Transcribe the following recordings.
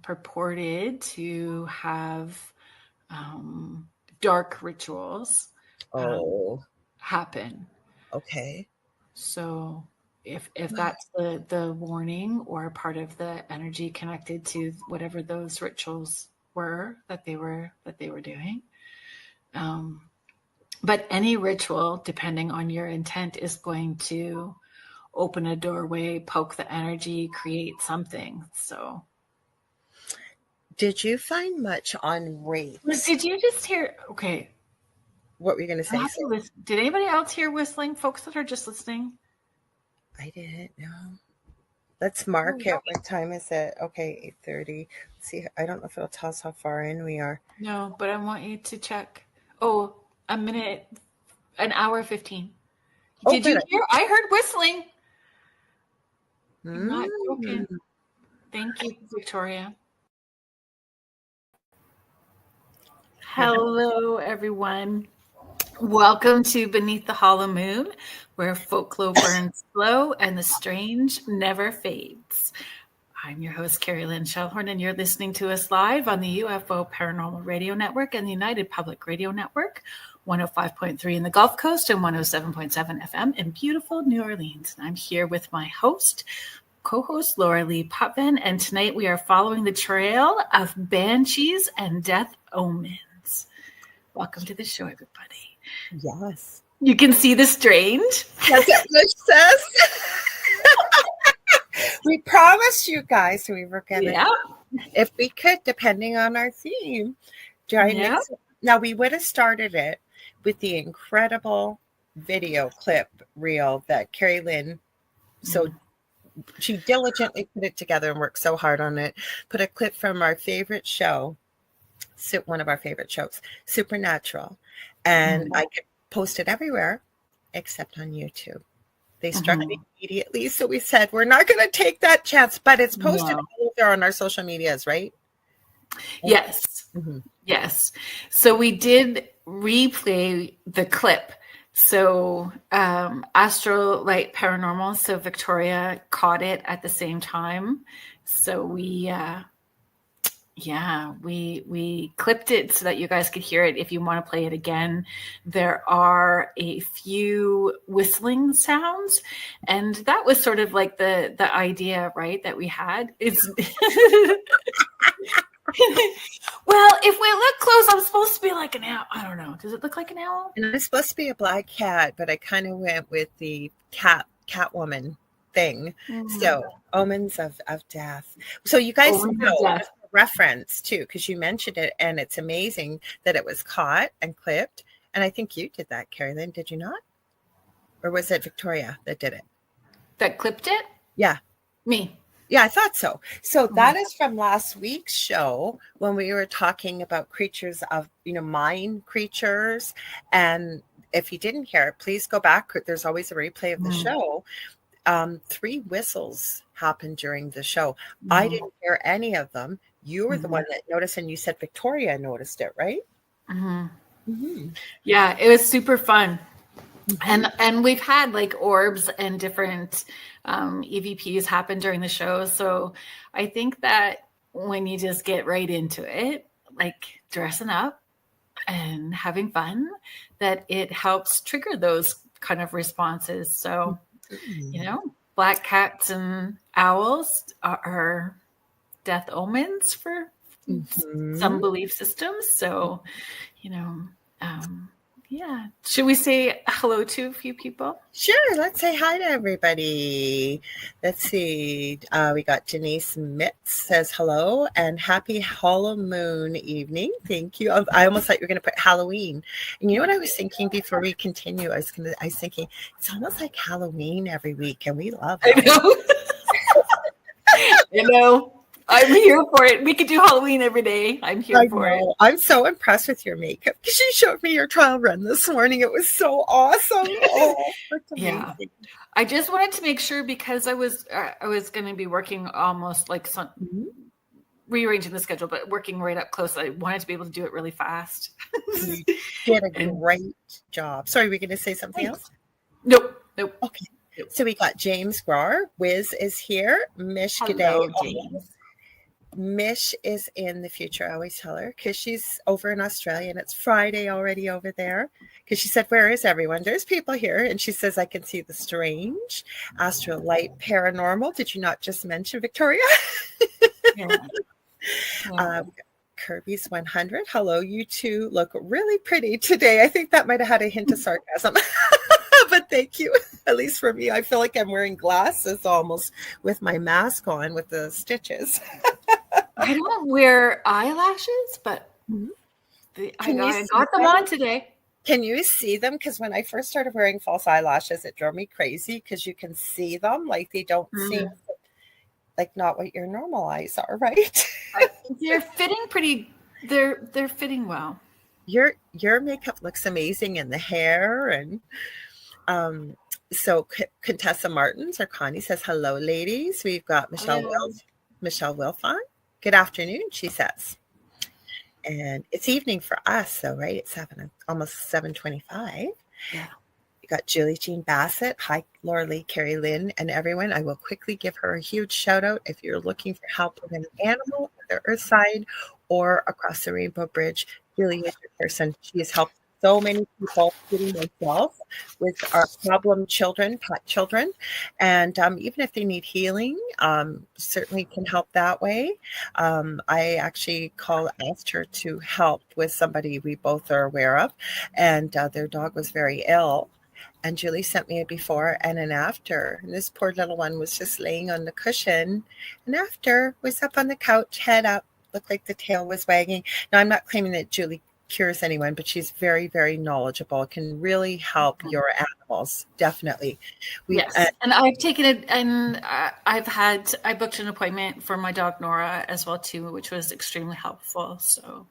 purported to have dark rituals happen. Okay. So if that's the warning or part of the energy connected to whatever those rituals were that they were doing. But any ritual, depending on your intent, is going to open a doorway, poke the energy, create something. So did you find much on rates? Did you just hear? Okay. What were you going to say? Did anybody else hear whistling? Folks that are just listening? I didn't know. Let's mark it. What time is it? Okay, 8:30. Let's see. I don't know if it'll tell us how far in we are. No, but I want you to check. Oh, a minute, an hour 15. Did you hear? I heard whistling. I'm not joking. Thank you, Victoria. Hello, everyone. Welcome to Beneath the Hollow Moon, where folklore burns slow and the strange never fades. I'm your host, Kerrilynn Shellhorn, and you're listening to us live on the UFO Paranormal Radio Network and the United Public Radio Network, 105.3 in the Gulf Coast and 107.7 FM in beautiful New Orleans. And I'm here with my co-host Lorilei Potvin, and tonight we are following the trail of Banshees and Death Omens. Welcome to the show, everybody. Yes. You can see the strange. That's what it says. We promised you guys we were going to, if we could, depending on our theme, Now, we would have started it with the incredible video clip reel that Kerrilynn, she diligently put it together and worked so hard on it, put a clip from our favorite show, one of our favorite shows, Supernatural. And I could post it everywhere except on YouTube. They struck me immediately. So we said, we're not going to take that chance, but it's posted all there on our social medias, right? Yes. Yes. So we did replay the clip. So Astro Light Paranormal, so Victoria caught it at the same time. So we clipped it so that you guys could hear it. If you want to play it again, there are a few whistling sounds, and that was sort of like the idea, right, that we had. It's well, if we look close, I'm supposed to be like an owl. I don't know. Does it look like an owl? And it's supposed to be a black cat, but I kind of went with the Catwoman thing. So omens of death. So you guys know reference too, because you mentioned it, and it's amazing that it was caught and clipped. And I think you did that, Kerrilynn, did you not? Or was it Victoria that did it? That clipped it? Yeah. Me. Yeah, I thought so. So that is from last week's show when we were talking about creatures of, mind creatures. And if you didn't hear it, please go back. There's always a replay of the show. 3 whistles happened during the show. I didn't hear any of them. You were the one that noticed, and you said Victoria noticed it, right? Yeah, it was super fun. And we've had like orbs and different EVPs happen during the show. So I think that when you just get right into it, like dressing up and having fun, that it helps trigger those kind of responses. So, black cats and owls are death omens for some belief systems. So, should we say hello to a few people? Sure. Let's say hi to everybody. Let's see. We got Denise Mitz says hello and happy Hollow Moon evening. Thank you. I almost thought you were going to put Halloween. And you know what I was thinking before we continue? I was thinking it's almost like Halloween every week, and we love it. I know. I'm here for it. We could do Halloween every day. I'm here for it. I'm so impressed with your makeup because you showed me your trial run this morning. It was so awesome. Yeah. I just wanted to make sure, because I was going to be working almost like rearranging the schedule, but working right up close. I wanted to be able to do it really fast. You did a great job. Sorry, were you going to say something else? Nope. Okay. So we got James Grar. Wiz is here. Mish G'day. Mish is in the future. I always tell her because she's over in Australia and it's Friday already over there. Because she said, "Where is everyone?" There's people here. And she says, "I can see the strange, astral light, paranormal." Did you not just mention Victoria? Yeah. Yeah. Kirby's 100. Hello, you two look really pretty today. I think that might have had a hint of sarcasm. But thank you. At least for me, I feel like I'm wearing glasses almost with my mask on with the stitches. I don't wear eyelashes, but I got them on today. Can you see them? Because when I first started wearing false eyelashes, it drove me crazy because you can see them. Like they don't seem like not what your normal eyes are, right? They're fitting pretty. They're fitting well. Your makeup looks amazing, and the hair and so Contessa Martins or Connie says, "Hello, ladies." We've got Michelle Wilfon. Good afternoon, she says. And it's evening for us, so right, it's almost 7:25. Yeah. We got Julie Jean Bassett. Hi, Lorilei, Kerrilynn, and everyone. I will quickly give her a huge shout out if you're looking for help with an animal, the earth side, or across the Rainbow Bridge. Julie is your person. She has helped so many people, including myself, with our problem children, pet children. And even if they need healing, certainly can help that way. I actually asked her to help with somebody we both are aware of, and their dog was very ill. And Julie sent me a before and an after. And this poor little one was just laying on the cushion. And after was up on the couch, head up, looked like the tail was wagging. Now, I'm not claiming that Julie cures anyone, but she's very, very knowledgeable, can really help your animals. Definitely. Yes. And I've taken it, and I booked an appointment for my dog Nora as well too, which was extremely helpful. So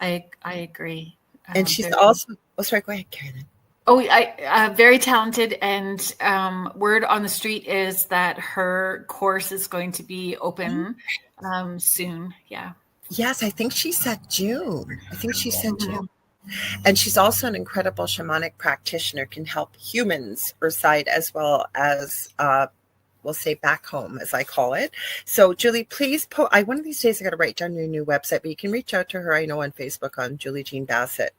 I agree. And she's also, sorry, go ahead, Kerrilynn. Very talented, and word on the street is that her course is going to be open soon. Yeah. Yes, I think she said June. June. And she's also an incredible shamanic practitioner, can help humans earthside as well as we'll say back home, as I call it. So Julie, please one of these days I got to write down your new website, but you can reach out to her, I know, on Facebook on Julie Jean Bassett.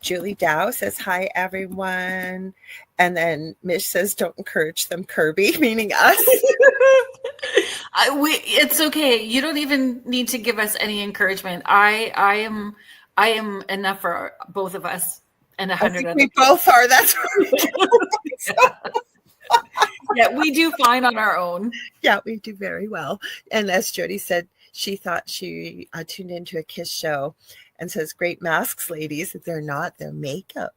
Julie Dow says, "Hi, everyone." And then Mish says, "Don't encourage them, Kirby," meaning us. It's okay. You don't even need to give us any encouragement. I am enough for both of us and 100 other people. We both are. That's right. Yeah, we do fine on our own. Yeah, we do very well. And as Jody said, she thought she tuned into a Kiss show and says, "Great masks, ladies." They're not, they're makeup.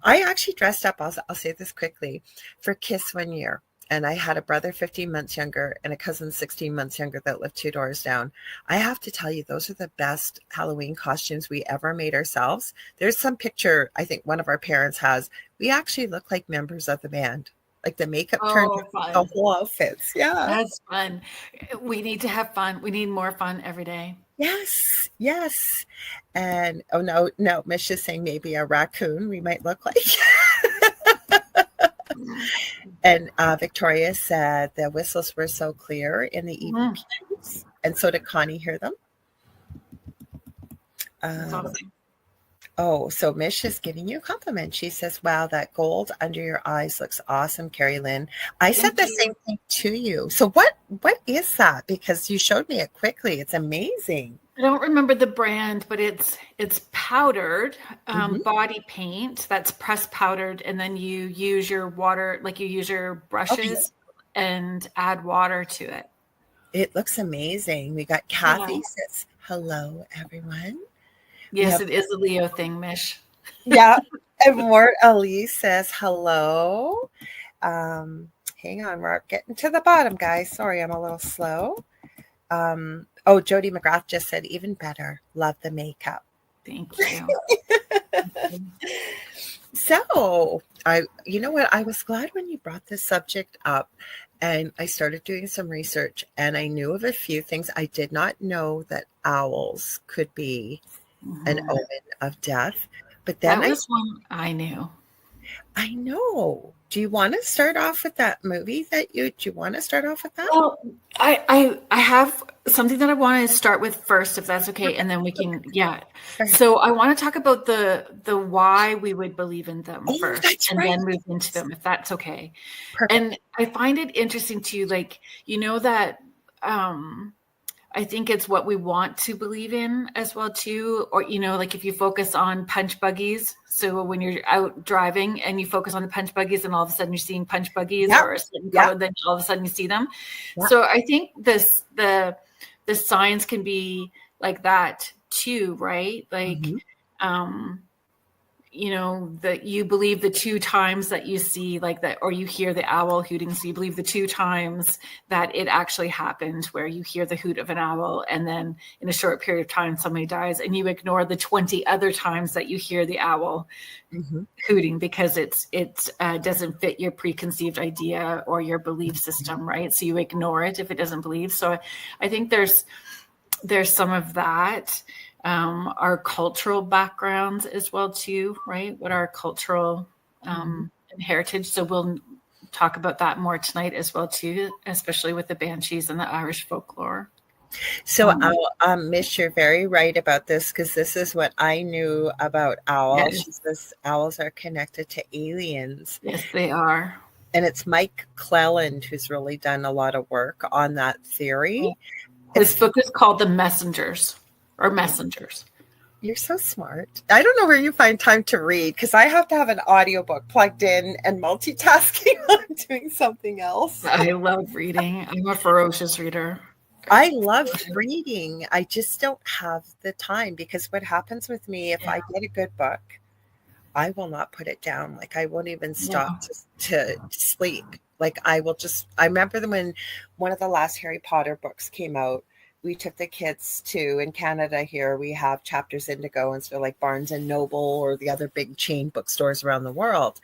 I actually dressed up, I'll say this quickly, for Kiss one year. And I had a brother 15 months younger and a cousin 16 months younger that lived 2 doors down. I have to tell you, those are the best Halloween costumes we ever made ourselves. There's some picture I think one of our parents has. We actually look like members of the band. Like the makeup turned the whole outfits. Yeah. That's fun. We need to have fun. We need more fun every day. Yes, yes. And no, Mish is saying maybe a raccoon we might look like. And Victoria said the whistles were so clear in the EVPs, and so did Connie hear them. Oh, so Mish is giving you a compliment. She says, "Wow, that gold under your eyes looks awesome, Kerrilynn." I said the same thing to you. So what is that? Because you showed me it quickly. It's amazing. I don't remember the brand, but it's powdered body paint that's pressed powdered, and then you use your water, like you use your brushes and add water to it. It looks amazing. We got Kathy says, "Hello, everyone." Yes, it is a Leo thing, Mish. Yeah. And Mort Ali says, "Hello." Hang on, we're getting to the bottom, guys. Sorry, I'm a little slow. Jody McGrath just said, "Even better. Love the makeup." Thank you. So you know what? I was glad when you brought this subject up, and I started doing some research, and I knew of a few things. I did not know that owls could be an omen of death, but then that was one I knew. I know. Do you want to start off with that movie do you want to start off with that? Well, I have something that I want to start with first, if that's okay, and then we can, So I want to talk about the why we would believe in them first, and then move into them, if that's okay. Perfect. And I find it interesting too, like, that I think it's what we want to believe in as well too, or like if you focus on punch buggies. So when you're out driving and you focus on the punch buggies, and all of a sudden you're seeing punch buggies or a certain color, then all of a sudden you see them. So I think the signs can be like that too, right? Like, that you believe the 2 times that you see like that, or you hear the owl hooting. So you believe the 2 times that it actually happened, where you hear the hoot of an owl, and then in a short period of time, somebody dies, and you ignore the 20 other times that you hear the owl hooting, because it doesn't fit your preconceived idea or your belief system, right? So you ignore it if it doesn't believe. So I think there's some of that. Our cultural backgrounds as well too, right? What our cultural heritage. So we'll talk about that more tonight as well too, especially with the Banshees and the Irish folklore. So Miss, you're very right about this, because this is what I knew about owls. Yes. She says owls are connected to aliens. Yes, they are. And it's Mike Cleland who's really done a lot of work on that theory. His book is called The Messengers. Or Messengers. You're so smart. I don't know where you find time to read, because I have to have an audiobook plugged in and multitasking while I'm doing something else. I love reading. I'm a ferocious reader. I love reading. I just don't have the time, because what happens with me, if I get a good book, I will not put it down. Like, I won't even stop to sleep. Like, I remember when one of the last Harry Potter books came out, we took the kids to, in Canada here, we have Chapters Indigo, and so like Barnes and Noble or the other big chain bookstores around the world.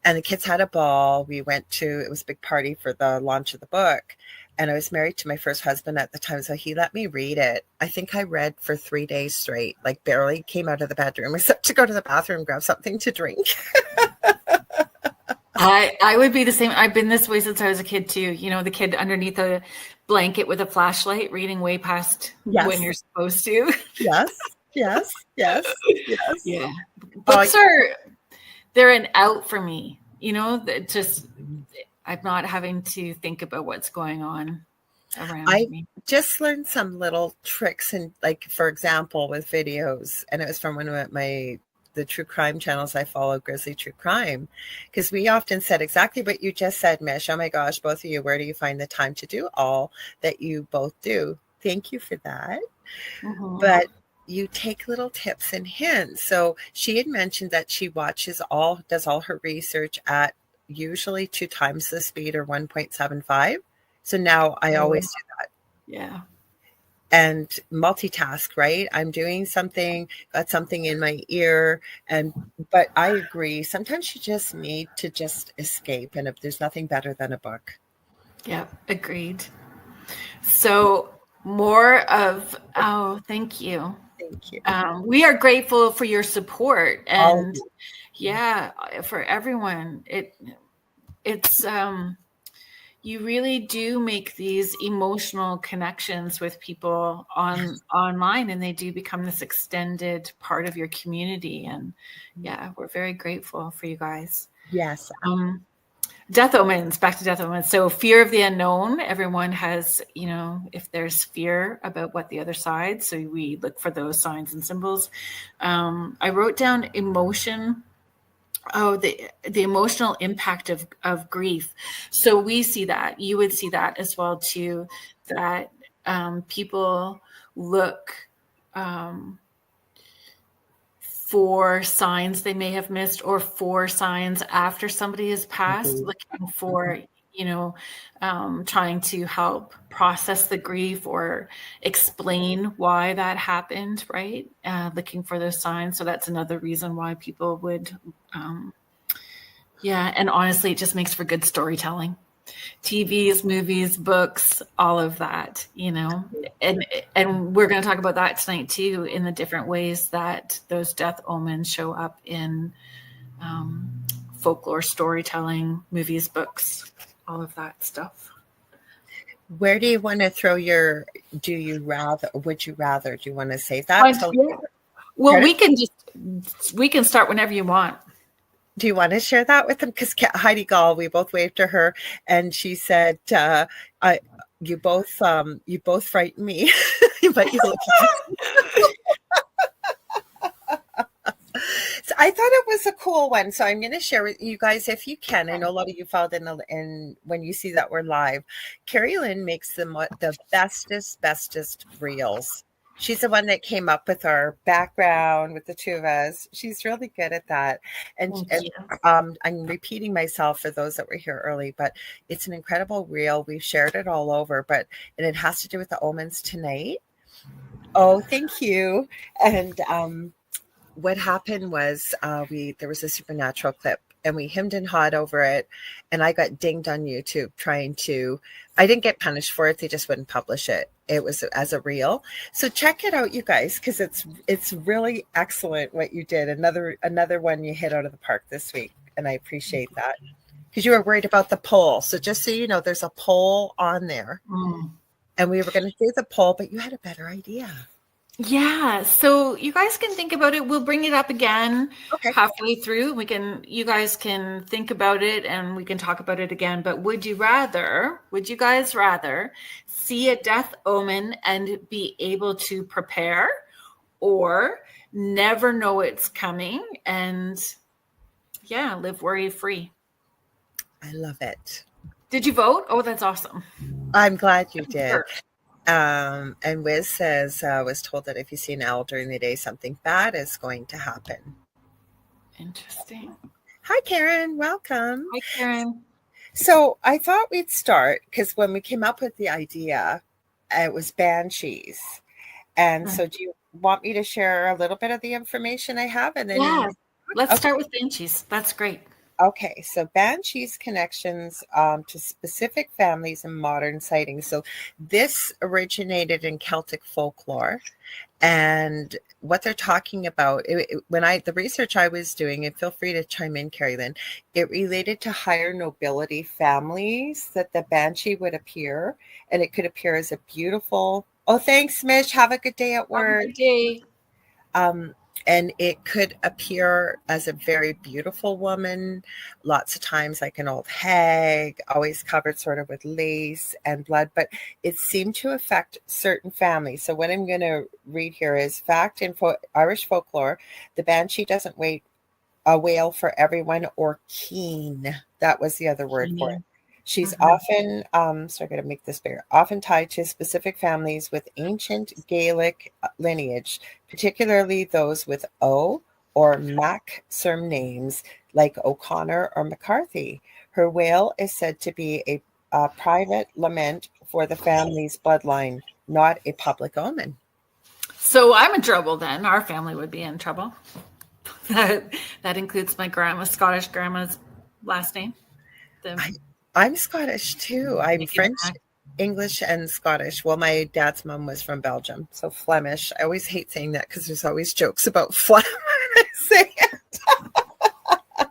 And the kids had a ball. We went to, it was a big party for the launch of the book. And I was married to my first husband at the time, so he let me read it. I think I read for 3 days straight, like barely came out of the bedroom except to go to the bathroom, grab something to drink. I would be the same. I've been this way since I was a kid too. The kid underneath a blanket with a flashlight reading way past when you're supposed to. Yes. Yeah. Books they're an out for me. Just I'm not having to think about what's going on around me. I just learned some little tricks, and like, for example, with videos, and it was from one of the true crime channels I follow, Grizzly True Crime, because we often said exactly what you just said, Mish. Oh my gosh, both of you, where do you find the time to do all that you both do? Thank you for that. But you take little tips and hints. So she had mentioned that she does all her research at usually 2 times the speed, or 1.75. So now I always do that. Yeah. And multitask, right? I'm doing something, got something in my ear, but I agree. Sometimes you just need to just escape, and if there's nothing better than a book. Yeah, agreed. So more of, thank you. Thank you. We are grateful for your support, and for everyone. It's you really do make these emotional connections with people online, and they do become this extended part of your community. And we're very grateful for you guys. Yes. Death omens, back to death omens. So fear of the unknown. Everyone has, if there's fear about what the other side, so we look for those signs and symbols. I wrote down emotion. The emotional impact of grief. So we see that. You would see that as well too, that people look for signs they may have missed, or for signs after somebody has passed, looking for, trying to help process the grief or explain why that happened, right? Looking for those signs. So that's another reason why people would, and honestly, it just makes for good storytelling. TVs, movies, books, all of that, and we're going to talk about that tonight too, in the different ways that those death omens show up in folklore storytelling, movies, books, all of that stuff. Where do you want to throw your would you rather? Do you want to say that? Well, we can start whenever you want. Do you want to share that with them? Because Heidi Gall, we both waved to her, and she said, "You both frighten me, but you look." So I thought it was a cool one, so I'm going to share with you guys if you can. I know a lot of you followed in when you see that we're live. Kerrilynn makes the bestest reels. She's the one that came up with our background with the two of us. She's really good at that. And I'm repeating myself for those that were here early, but it's an incredible reel. We've shared it all over, and it has to do with the omens tonight. Oh, thank you. And what happened was there was a supernatural clip, and we hemmed and hawed over it, and I got dinged on YouTube I didn't get punished for it. They just wouldn't publish it. It was as a reel. So check it out, you guys, because it's really excellent what you did. Another one you hit out of the park this week, and I appreciate that, because you were worried about the poll. So just so you know, there's a poll on there, and we were going to do the poll, but you had a better idea. Yeah, so you guys can think about it. We'll bring it up again halfway through. You guys can think about it, and we can talk about it again. But would you guys rather see a death omen and be able to prepare, or never know it's coming and live worry free? I love it. Did you vote? Oh, that's awesome. I'm glad you did. Sure. And Wiz says, was told that if you see an owl during the day, something bad is going to happen. Interesting. Hi, Karen. Welcome. Hi, Karen. So I thought we'd start, because when we came up with the idea, it was Banshees. And so do you want me to share a little bit of the information I have? And then let's start with Banshees. That's great. Okay, so Banshees connections to specific families and modern sightings. So this originated in Celtic folklore, and what they're talking about, the research I was doing, and feel free to chime in, Kerrilynn, it related to higher nobility families that the Banshee would appear, and it could appear as a beautiful. Oh, thanks, Mish. Have a good day at work. Have a good day. And it could appear as a very beautiful woman, lots of times like an old hag, always covered sort of with lace and blood, but it seemed to affect certain families. So what I'm going to read here is fact in Irish folklore: the Banshee doesn't wail for everyone, or keen. That was the other word for it. She's often, so I got to make this bigger, often tied to specific families with ancient Gaelic lineage, particularly those with O or Mac surnames like O'Connor or McCarthy. Her wail is said to be a private lament for the family's bloodline, not a public omen. So I'm in trouble then. Our family would be in trouble. That includes my Scottish grandma's last name. I'm Scottish too. I'm French, English, and Scottish. Well, my dad's mom was from Belgium, so Flemish. I always hate saying that because there's always jokes about Flem when I say it.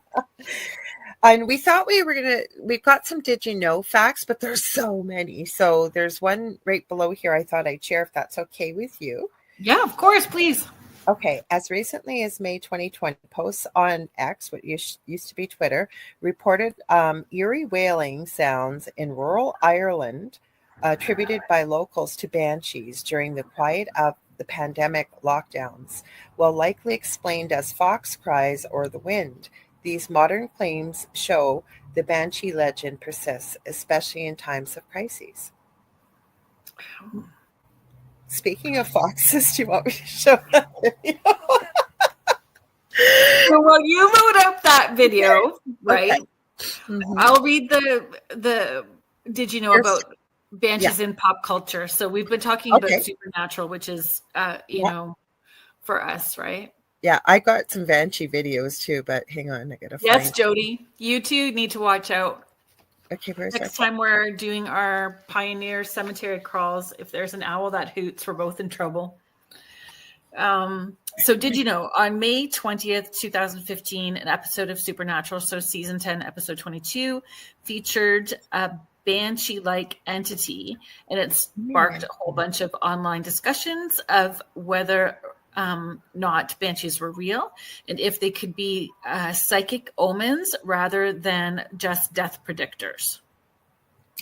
And we thought we've got some did you know facts, but there's so many. So there's one right below here I thought I'd share, if that's okay with you. Yeah, of course, please. Okay, as recently as May 2020, posts on X, what used to be Twitter, reported eerie wailing sounds in rural Ireland attributed by locals to banshees during the quiet of the pandemic lockdowns. While likely explained as fox cries or the wind, these modern claims show the banshee legend persists, especially in times of crises. Speaking of foxes, do you want me to show that video? So while you load up that video, right? Okay. I'll read the did you know about banshees in pop culture? So we've been talking about supernatural, which is know, for us, right? Yeah, I got some banshee videos too, but hang on, I gotta find. Yes, Jody, you two need to watch out. Okay, next time we're doing our Pioneer Cemetery crawls, if there's an owl that hoots, we're both in trouble. So did you know on May 20th, 2015, an episode of Supernatural, so season 10, episode 22, featured a banshee-like entity, and it sparked a whole bunch of online discussions of whether not banshees were real and if they could be psychic omens rather than just death predictors.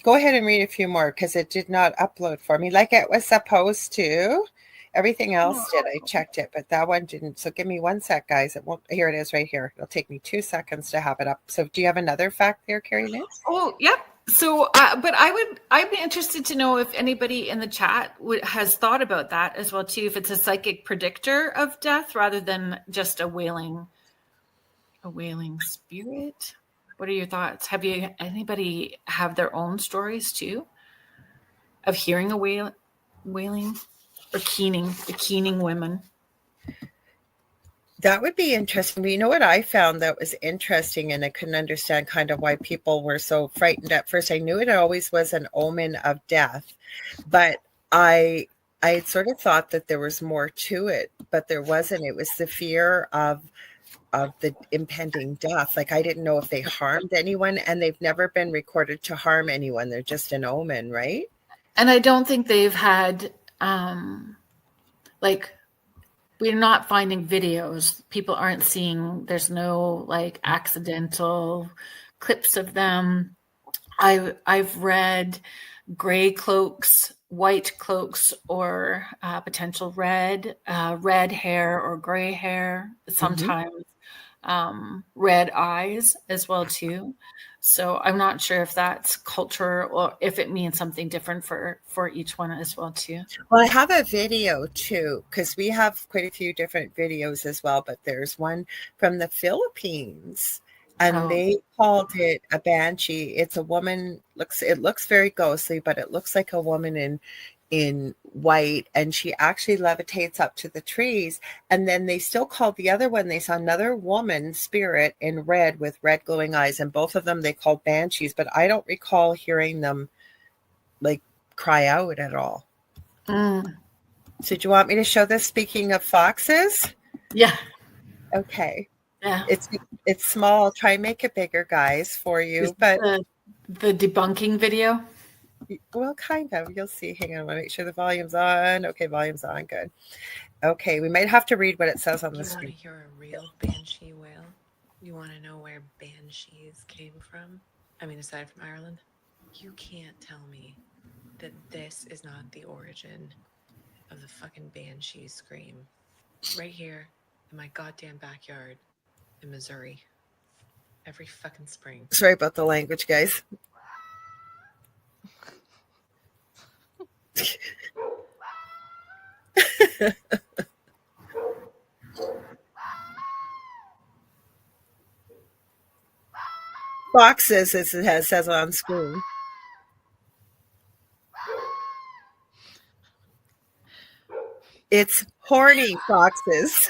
Go ahead and read a few more because it did not upload for me like it was supposed to. Everything else did. I checked it, but that one didn't. So give me 1 sec, guys. It won't. Here it is right here. It'll take me 2 seconds to have it up. So do you have another fact there, Kerrilynn? Oh, yep. So, but I'd be interested to know if anybody in the chat has thought about that as well too. If it's a psychic predictor of death rather than just a wailing spirit. What are your thoughts? Have anybody have their own stories too of hearing a wailing or the keening women? That would be interesting. But you know what I found that was interesting, and I couldn't understand kind of why people were so frightened at first. I knew it always was an omen of death, but I had sort of thought that there was more to it, but there wasn't. It was the fear of the impending death. Like I didn't know if they harmed anyone, and they've never been recorded to harm anyone. They're just an omen, right? And I don't think they've had like, we're not finding videos. People aren't seeing, there's no like accidental clips of them. I've read gray cloaks, white cloaks, or potential red hair or gray hair, sometimes red eyes as well too. So I'm not sure if that's culture or if it means something different for each one as well too. Well, I have a video too, because we have quite a few different videos as well, but there's one from the Philippines, and they called it a banshee. It's a woman, it looks very ghostly, but it looks like a woman in white, and she actually levitates up to the trees. And then they still called the other one, they saw another woman spirit in red with red glowing eyes, and both of them they called banshees, but I don't recall hearing them like cry out at all. So do you want me to show this, speaking of foxes? Yeah. Okay. Yeah. It's small. I'll try and make it bigger, guys, for you. But the debunking video? Well, kind of. You'll see. Hang on. I want to make sure the volume's on. Okay, volume's on. Good. Okay, we might have to read what it says on the screen. You want to hear a real banshee wail? You want to know where banshees came from? I mean, aside from Ireland? You can't tell me that this is not the origin of the fucking banshee scream. Right here in my goddamn backyard in Missouri. Every fucking spring. Sorry about the language, guys. Foxes, as it says on screen. It's horny foxes.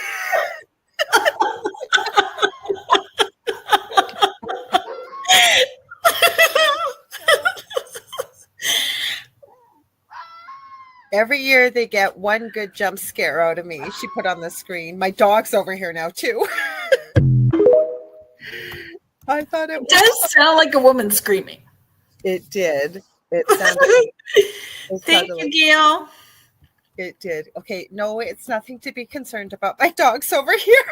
Every year they get one good jump scare out of me. She put on the screen. My dog's over here now too. I thought it does sound like a woman screaming. It did. It sounded. Thank you, Gail. It did. Okay, no, it's nothing to be concerned about. My dog's over here.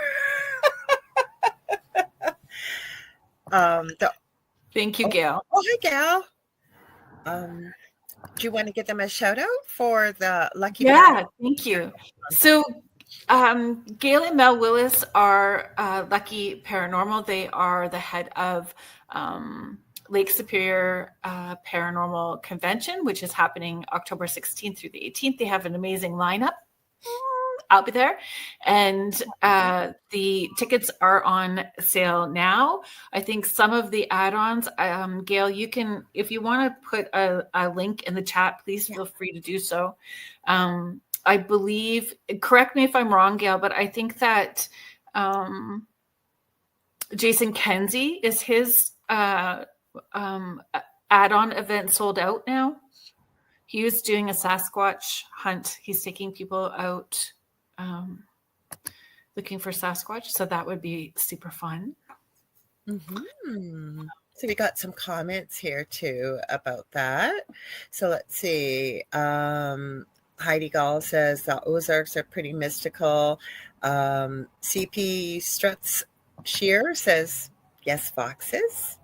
Thank you, Gail. Oh, hi, Gail. Do you want to give them a shout out for the lucky? Yeah, thank you. So Gail and Mel Willis are Lucky Paranormal. They are the head of Lake Superior Paranormal Convention, which is happening October 16th through the 18th. They have an amazing lineup. I'll be there. And the tickets are on sale now. I think some of the add-ons, Gail, you can, if you want to put a link in the chat, please feel free to do so. I believe, correct me if I'm wrong, Gail, but I think that Jason Kenzie is his add-on event sold out now. He was doing a Sasquatch hunt. He's taking people out looking for Sasquatch. So that would be super fun. Mm-hmm. So we got some comments here too about that. So let's see. Heidi Gall says the Ozarks are pretty mystical. CP Struts Shear says yes, foxes.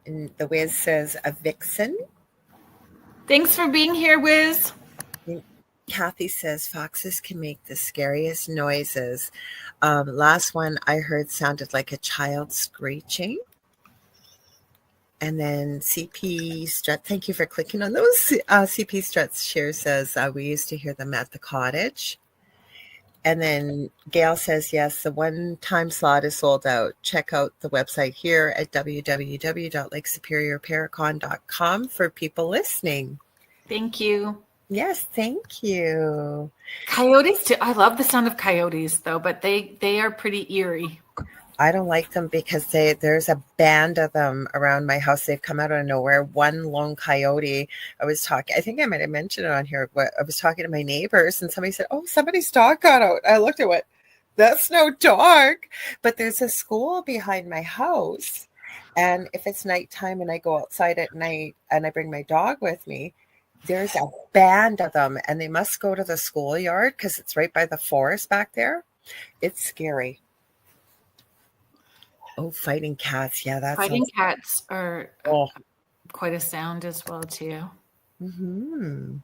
And the Wiz says a vixen. Thanks for being here, Wiz. Kathy says foxes can make the scariest noises. Last one I heard sounded like a child screeching. And then CP Strut, thank you for clicking on those. CP Struts Share says we used to hear them at the cottage. And then Gail says, yes, the one-time slot is sold out. Check out the website here at www.lakesuperiorparacon.com for people listening. Thank you. Yes, thank you. Coyotes too. I love the sound of coyotes though, but they are pretty eerie. I don't like them because there's a band of them around my house. They've come out of nowhere. One lone coyote. I think I might have mentioned it on here. I was talking to my neighbors and somebody said, oh, somebody's dog got out. I looked at what, that's no dog. But there's a school behind my house. And if it's nighttime and I go outside at night and I bring my dog with me, there's a band of them and they must go to the schoolyard because it's right by the forest back there. It's scary. Oh, fighting cats. Yeah, that's fighting cats are quite a sound as well, too. Mm-hmm.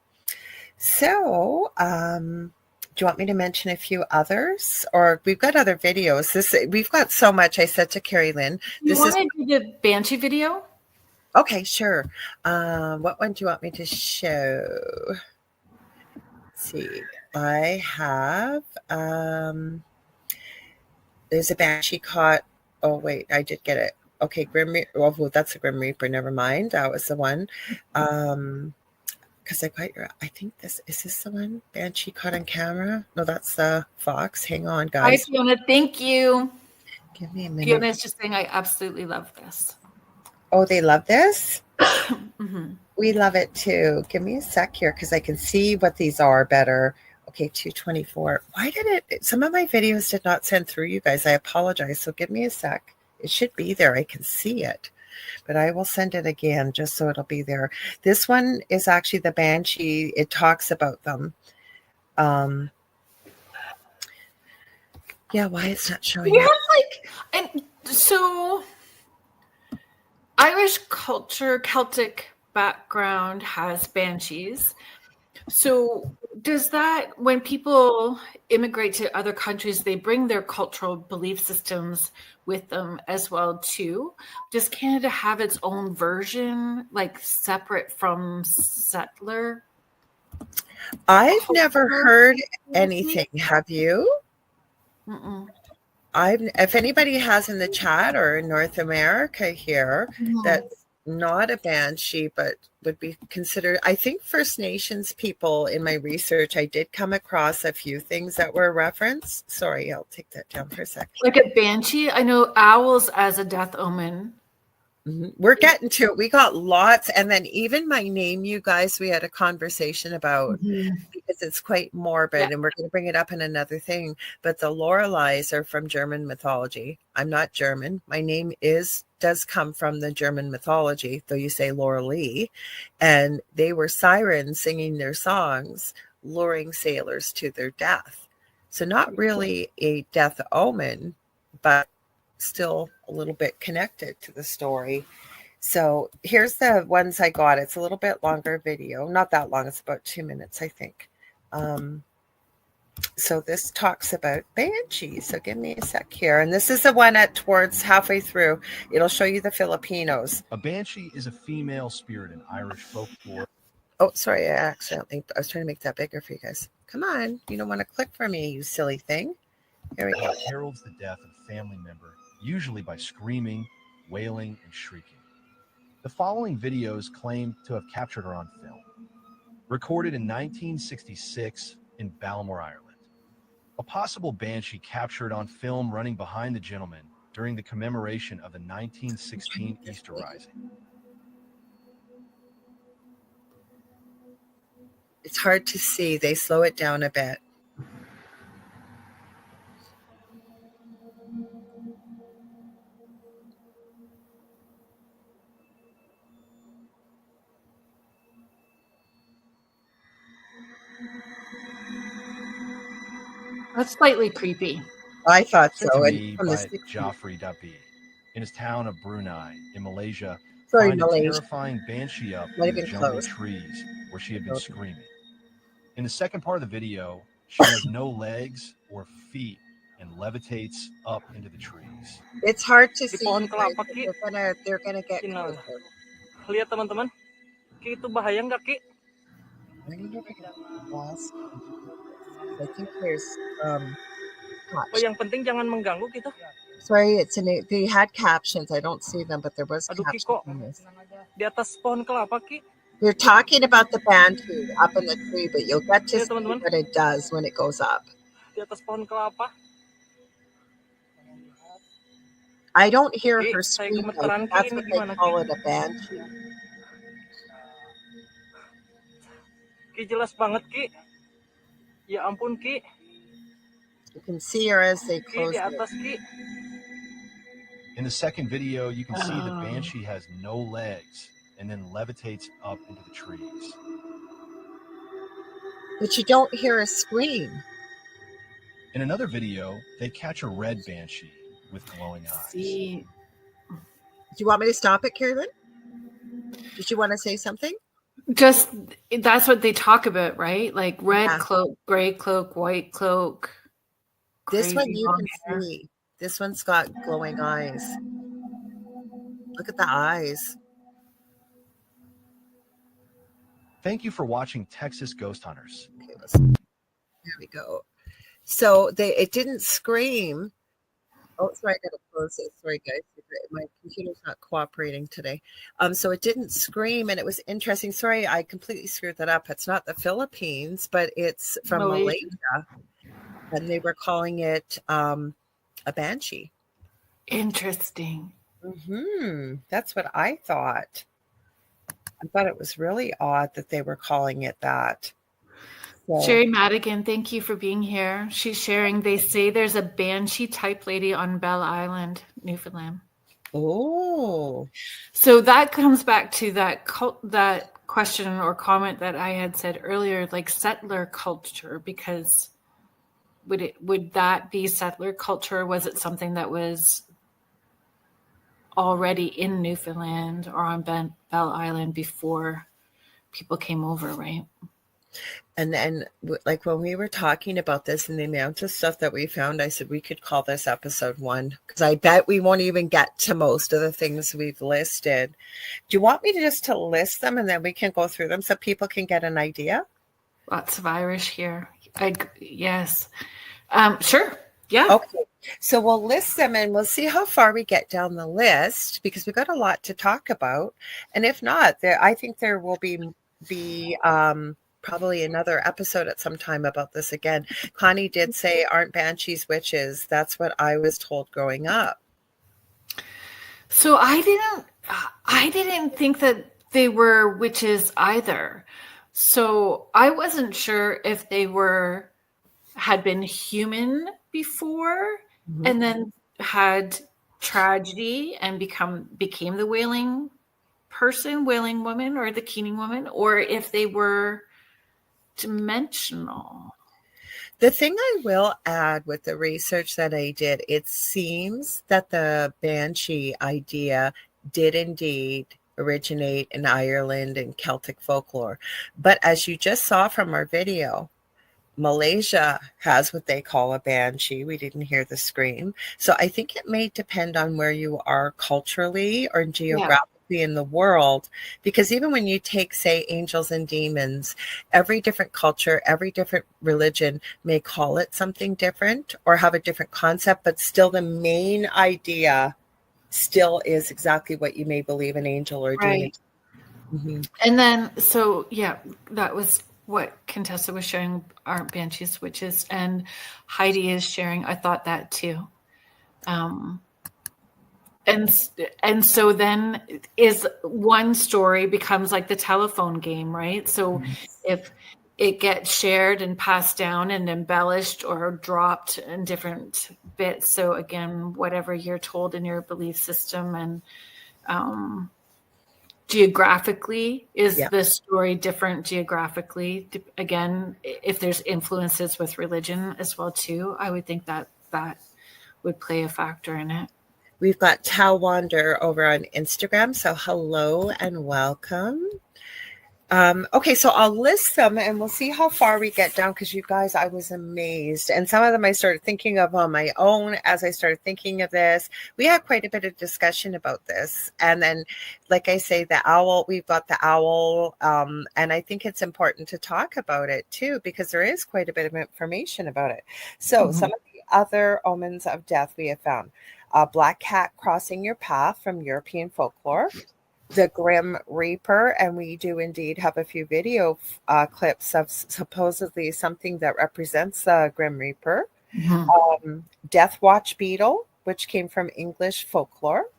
So, do you want me to mention a few others? Or we've got other videos. We've got so much. I said to Kerrilynn. You want to do the Banshee video? Okay, sure. What one do you want me to show? Let's see. I have, there's a Banshee caught. Oh, wait, I did get it. Okay, Grim Reaper. Oh, that's a Grim Reaper. Never mind. That was the one. Because I think is this the one? Banshee caught on camera? No, that's the fox. Hang on, guys. Hi, Fiona. Thank you. Give me a minute. Fiona's just saying I absolutely love this. Oh, they love this? Mm-hmm. We love it too. Give me a sec here because I can see what these are better. Okay, 224. Why did some of my videos did not send through, you guys? I apologize. So give me a sec. It should be there. I can see it. But I will send it again just so it'll be there. This one is actually the Banshee. It talks about them. Yeah, why it's not showing up? And so Irish culture, Celtic background has banshees. So does that, when people immigrate to other countries, they bring their cultural belief systems with them as well too? Does Canada have its own version, like separate from settler? I've never heard anything. Have you? Mm-mm. If anybody has in the chat or in North America here, that's not a banshee, but would be considered, I think First Nations people in my research, I did come across a few things that were referenced. Sorry, I'll take that down for a second. Like a banshee? I know owls as a death omen. We're getting to it. We got lots. And then even my name, you guys, we had a conversation about because it's quite morbid and we're going to bring it up in another thing. But the Lorelei's are from German mythology. I'm not German. My name does come from the German mythology, though you say Lorilei. And they were sirens singing their songs, luring sailors to their death. So not really a death omen, but still a little bit connected to the story. So here's the ones I got. It's a little bit longer video, not that long. It's about 2 minutes, I think. So this talks about banshees. So give me a sec here. And this is the one towards halfway through. It'll show you the Filipinos. A banshee is a female spirit in Irish folklore. Oh, sorry. I was trying to make that bigger for you guys. Come on. You don't want to click for me, you silly thing. Here we go. Heralds the death of a family member, usually by screaming, wailing, and shrieking. The following videos claim to have captured her on film. Recorded in 1966 in Balmore, Ireland. A possible banshee captured on film running behind the gentleman during the commemoration of the 1916 Easter Rising. It's hard to see. They slow it down a bit. That's slightly creepy. I thought Sent so. to And me from the by 60s. Joffrey Dabi in his town of Brunei in Malaysia. Sorry, Find a Malaysia. terrifying banshee up Might in have the been jungle close. trees where she had been Okay. screaming. In the second part of the video, she has no legs or feet and levitates up into the trees. It's hard to Di see. pohon You guys, kelapa, but Ki. they're gonna get Kinal. closer. Lihat teman-teman. Ki, itu bahaya nggak, Ki? I wonder if I can pause and do this. I think there's Oh, touch. yang penting jangan mengganggu gitu. Sorry, they had captions. I don't see them, but there was Aduh, Ki, captions kok on this. di atas pohon kelapa, Ki. They're talking about the banshee up in the tree, but you'll get to Iya, see teman-teman. what it does when it goes up. Di atas pohon kelapa. I don't hear Ki, her saya scream. gemeteran, Ki. That's Ini what they gimana, call Ki? it, a banshee. Ki, jelas banget, Ki. Ya ampun, Ki. You can see her as they Ki, close di it. atas, Ki. In the second video, you can see the banshee has no legs and then levitates up into the trees. But you don't hear a scream. In another video, they catch a red banshee with glowing eyes. See, Do you want me to stop it, Kerrilynn? Did you want to say something? just that's what they talk about, right? Like red Yeah. cloak, gray cloak, white cloak. This one crazy you long can hair. see. This one's got glowing eyes. Look at the eyes. Thank you for watching Texas Ghost Hunters. Okay, there we go. So it didn't scream. Oh, sorry, I gotta close it. Sorry, guys. My computer's not cooperating today. So it didn't scream, and it was interesting. Sorry, I completely screwed that up. It's not the Philippines, but it's from Malaysia, and they were calling it a banshee. Interesting. That's what I thought. I thought it was really odd that they were calling it that. So, Sherry Madigan, thank you for being here. She's sharing. They say there's a banshee type lady on Bell Island, Newfoundland. Oh, so that comes back to that question or comment that I had said earlier, like settler culture, because would that be settler culture? Was it something that was already in Newfoundland or on Bell Island before people came over, right? And then, like when we were talking about this and the amount of stuff that we found, I said we could call this episode 1, because I bet we won't even get to most of the things we've listed. Do you want me to list them and then we can go through them so people can get an idea? Lots of Irish here. Yes. Sure. Yeah. Okay. So we'll list them and we'll see how far we get down the list, because we've got a lot to talk about. And if not, I think there will be probably another episode at some time about this again. Connie did say, aren't banshees witches? That's what I was told growing up. So I didn't think that they were witches either. So I wasn't sure if they had been human before and then had tragedy and became the wailing woman or the keening woman, or if they were dimensional. The thing I will add with the research that I did, it seems that the banshee idea did indeed originate in Ireland and Celtic folklore. But as you just saw from our video, Malaysia has what they call a banshee. We didn't hear the scream. So I think it may depend on where you are culturally or geographically in the world, because even when you take, say, angels and demons, every different culture, every different religion may call it something different or have a different concept, but still the main idea still is exactly what you may believe an angel or demon. And then, so yeah, that was what Contessa was sharing, aren't banshees witches, and Heidi is sharing, I thought that too. And so then is one story becomes like the telephone game, right? So if it gets shared and passed down and embellished or dropped in different bits. So again, whatever you're told in your belief system and geographically, is the story different geographically? Again, if there's influences with religion as well too, I would think that would play a factor in it. We've got Tao Wander over on Instagram. So hello and welcome. Okay, so I'll list them and we'll see how far we get down, because you guys, I was amazed. And some of them I started thinking of on my own as I started thinking of this. We had quite a bit of discussion about this. And then, like I say, the owl, we've got the owl. And I think it's important to talk about it too, because there is quite a bit of information about it. So some of the other omens of death we have found. A black cat crossing your path from European folklore. The Grim Reaper, and we do indeed have a few video clips of supposedly something that represents the Grim Reaper. Death Watch Beetle, which came from English folklore.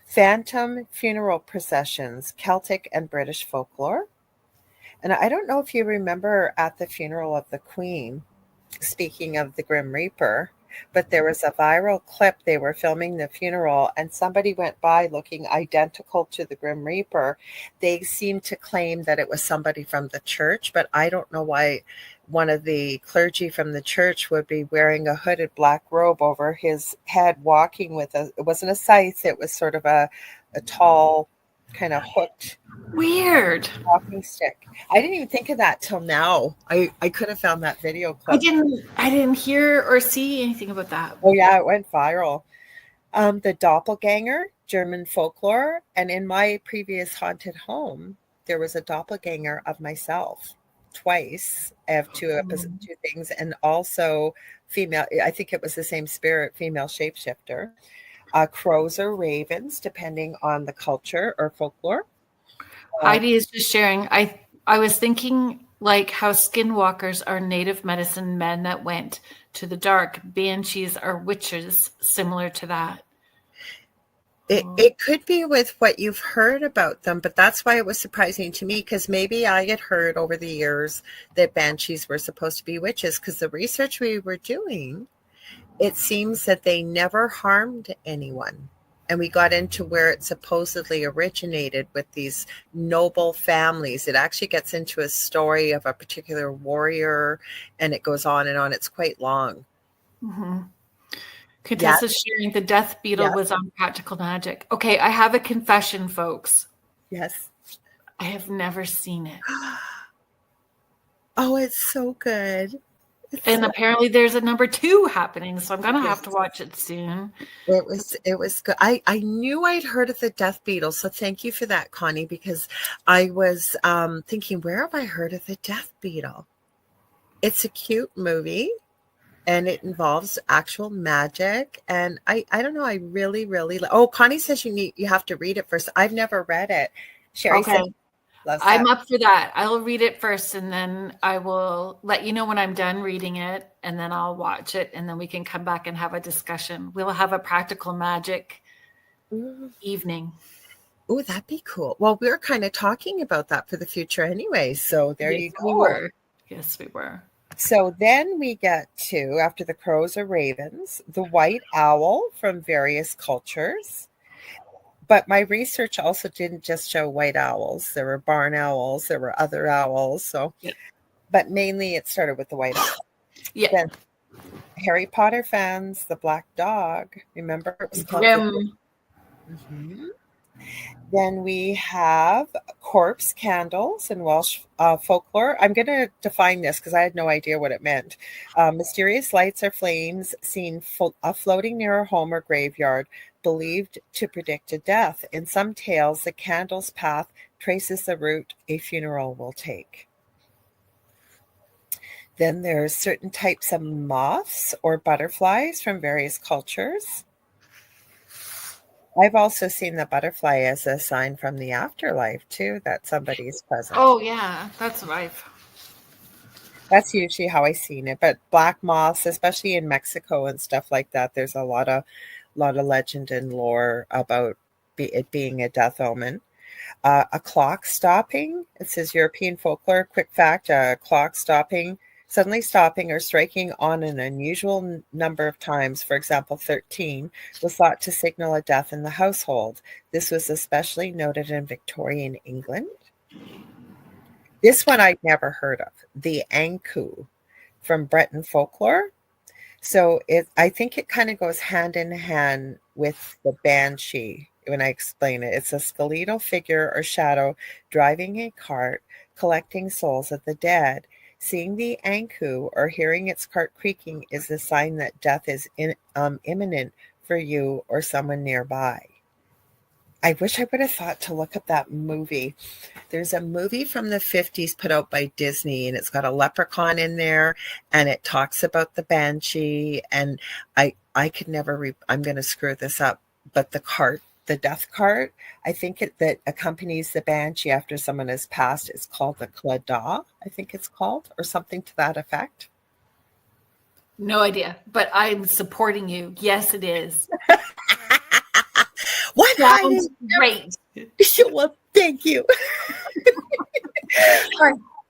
Phantom funeral processions, Celtic and British folklore. And I don't know if you remember at the funeral of the Queen, speaking of the Grim Reaper, but there was a viral clip. They were filming the funeral and somebody went by looking identical to the Grim Reaper. They seemed to claim that it was somebody from the church, but I don't know why one of the clergy from the church would be wearing a hooded black robe over his head, walking with it wasn't a scythe, it was sort of a tall, kind of hooked, weird walking stick. I didn't even think of that till now. I could have found that video clip. I didn't hear or see anything about that. Oh yeah, it went viral. The doppelganger, German folklore, and in my previous haunted home, there was a doppelganger of myself twice. I have two things, and also female. I think it was the same spirit, female shapeshifter. Crows or ravens, depending on the culture or folklore. Heidi is just sharing. I was thinking like how skinwalkers are native medicine men that went to the dark. Banshees are witches, similar to that. It could be with what you've heard about them, but that's why it was surprising to me, because maybe I had heard over the years that banshees were supposed to be witches, because the research we were doing, it seems that they never harmed anyone. And we got into where it supposedly originated with these noble families. It actually gets into a story of a particular warrior, and it goes on and on. It's quite long. Contessa's sharing the death beetle was on Practical Magic. Okay, I have a confession, folks. Yes. I have never seen it. Oh, it's so good. And apparently there's a number 2 happening, so I'm going to have to watch it soon. It was good. I knew I'd heard of the death beetle, so thank you for that, Connie, because I was thinking, where have I heard of the death beetle? It's a cute movie, and it involves actual magic, and I don't know, I really, really oh, Connie says you have to read it first. I've never read it. Sherry said I'm up for that. I'll read it first, and then I will let you know when I'm done reading it, and then I'll watch it, and then we can come back and have a discussion. We'll have a Practical Magic evening. Oh, that'd be cool. Well, we were kind of talking about that for the future anyway, so there you go. Yes, we were. So then we get to, after the crows or ravens, the white owl from various cultures. But my research also didn't just show white owls. There were barn owls. There were other owls. So, but mainly it started with the white owl. Yeah. Then Harry Potter fans, the black dog. Remember, it was called Then we have corpse candles in Welsh folklore. I'm going to define this because I had no idea what it meant. Mysterious lights or flames seen floating near a home or graveyard, believed to predict a death. In some tales, the candle's path traces the route a funeral will take. Then there's certain types of moths or butterflies from various cultures. I've also seen the butterfly as a sign from the afterlife too, that somebody's present. Oh yeah, that's usually how I seen it. But black moths, especially in Mexico and stuff like that, there's a lot of legend and lore about it being a death omen. A clock stopping. It says European folklore. Quick fact: a clock stopping Suddenly stopping or striking on an unusual number of times, for example, 13, was thought to signal a death in the household. This was especially noted in Victorian England. This one I'd never heard of, the Anku from Breton folklore. So I think it kind of goes hand in hand with the banshee when I explain it. It's a skeletal figure or shadow driving a cart, collecting souls of the dead. Seeing the Anku or hearing its cart creaking is a sign that death is imminent for you or someone nearby. I wish I would have thought to look up that movie. There's a movie from the 50s put out by Disney, and it's got a leprechaun in there, and it talks about the banshee. And I could never, I'm going to screw this up, but the cart, the death cart, I think that accompanies the banshee after someone has passed. It's called the Claddagh, I think it's called, or something to that effect. No idea, but I'm supporting you. Yes, it is. What? Sounds great. Well, thank you.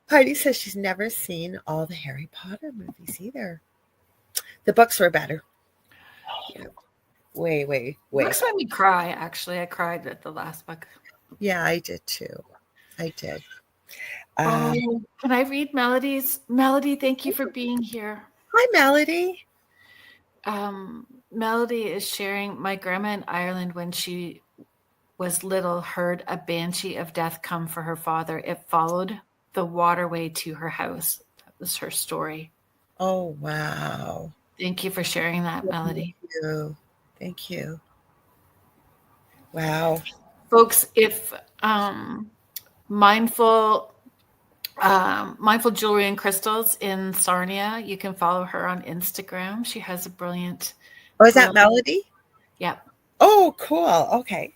Heidi says she's never seen all the Harry Potter movies either. The books were better. Yeah. Way. Books made me cry, actually. I cried at the last book. Yeah, I did too. I did. Can I read Melody's? Melody, thank you for being here. Hi, Melody. Melody is sharing, my grandma in Ireland, when she was little, heard a banshee of death come for her father. It followed the waterway to her house. That was her story. Oh, wow. Thank you for sharing that, Melody. Thank you. Wow. Folks, if Mindful Jewelry and Crystals in Sarnia, you can follow her on Instagram. She has a brilliant... Oh, is that Melody? Yeah. Oh, cool. Okay.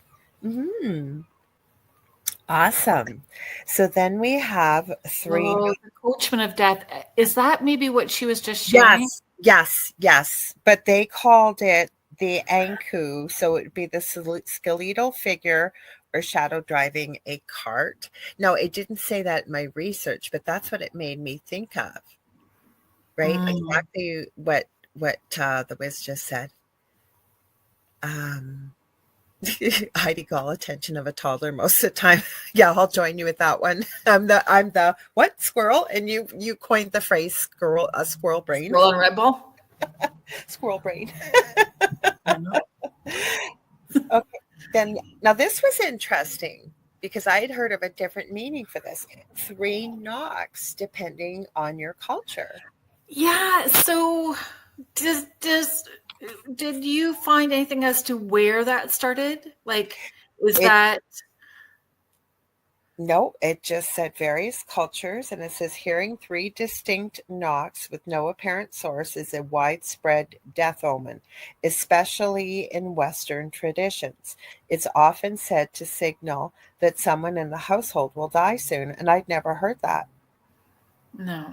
Awesome. So then we have 3. The Coachman of Death. Is that maybe what she was just sharing? Yes. But they called it the Anku. So it would be the skeletal figure or shadow driving a cart. No, it didn't say that in my research, but that's what it made me think of. Right? Exactly what the Wiz just said. Heidi, call attention of a toddler most of the time. Yeah, I'll join you with that one. I'm the what squirrel, and you coined the phrase squirrel brain. Squirrel and Red Bull. Squirrel brain. Okay, then now this was interesting because I had heard of a different meaning for this. 3 knocks, depending on your culture. Yeah. So did you find anything as to where that started? Like, No, it just said various cultures, and it says hearing 3 distinct knocks with no apparent source is a widespread death omen, especially in Western traditions. It's often said to signal that someone in the household will die soon, and I'd never heard that. No.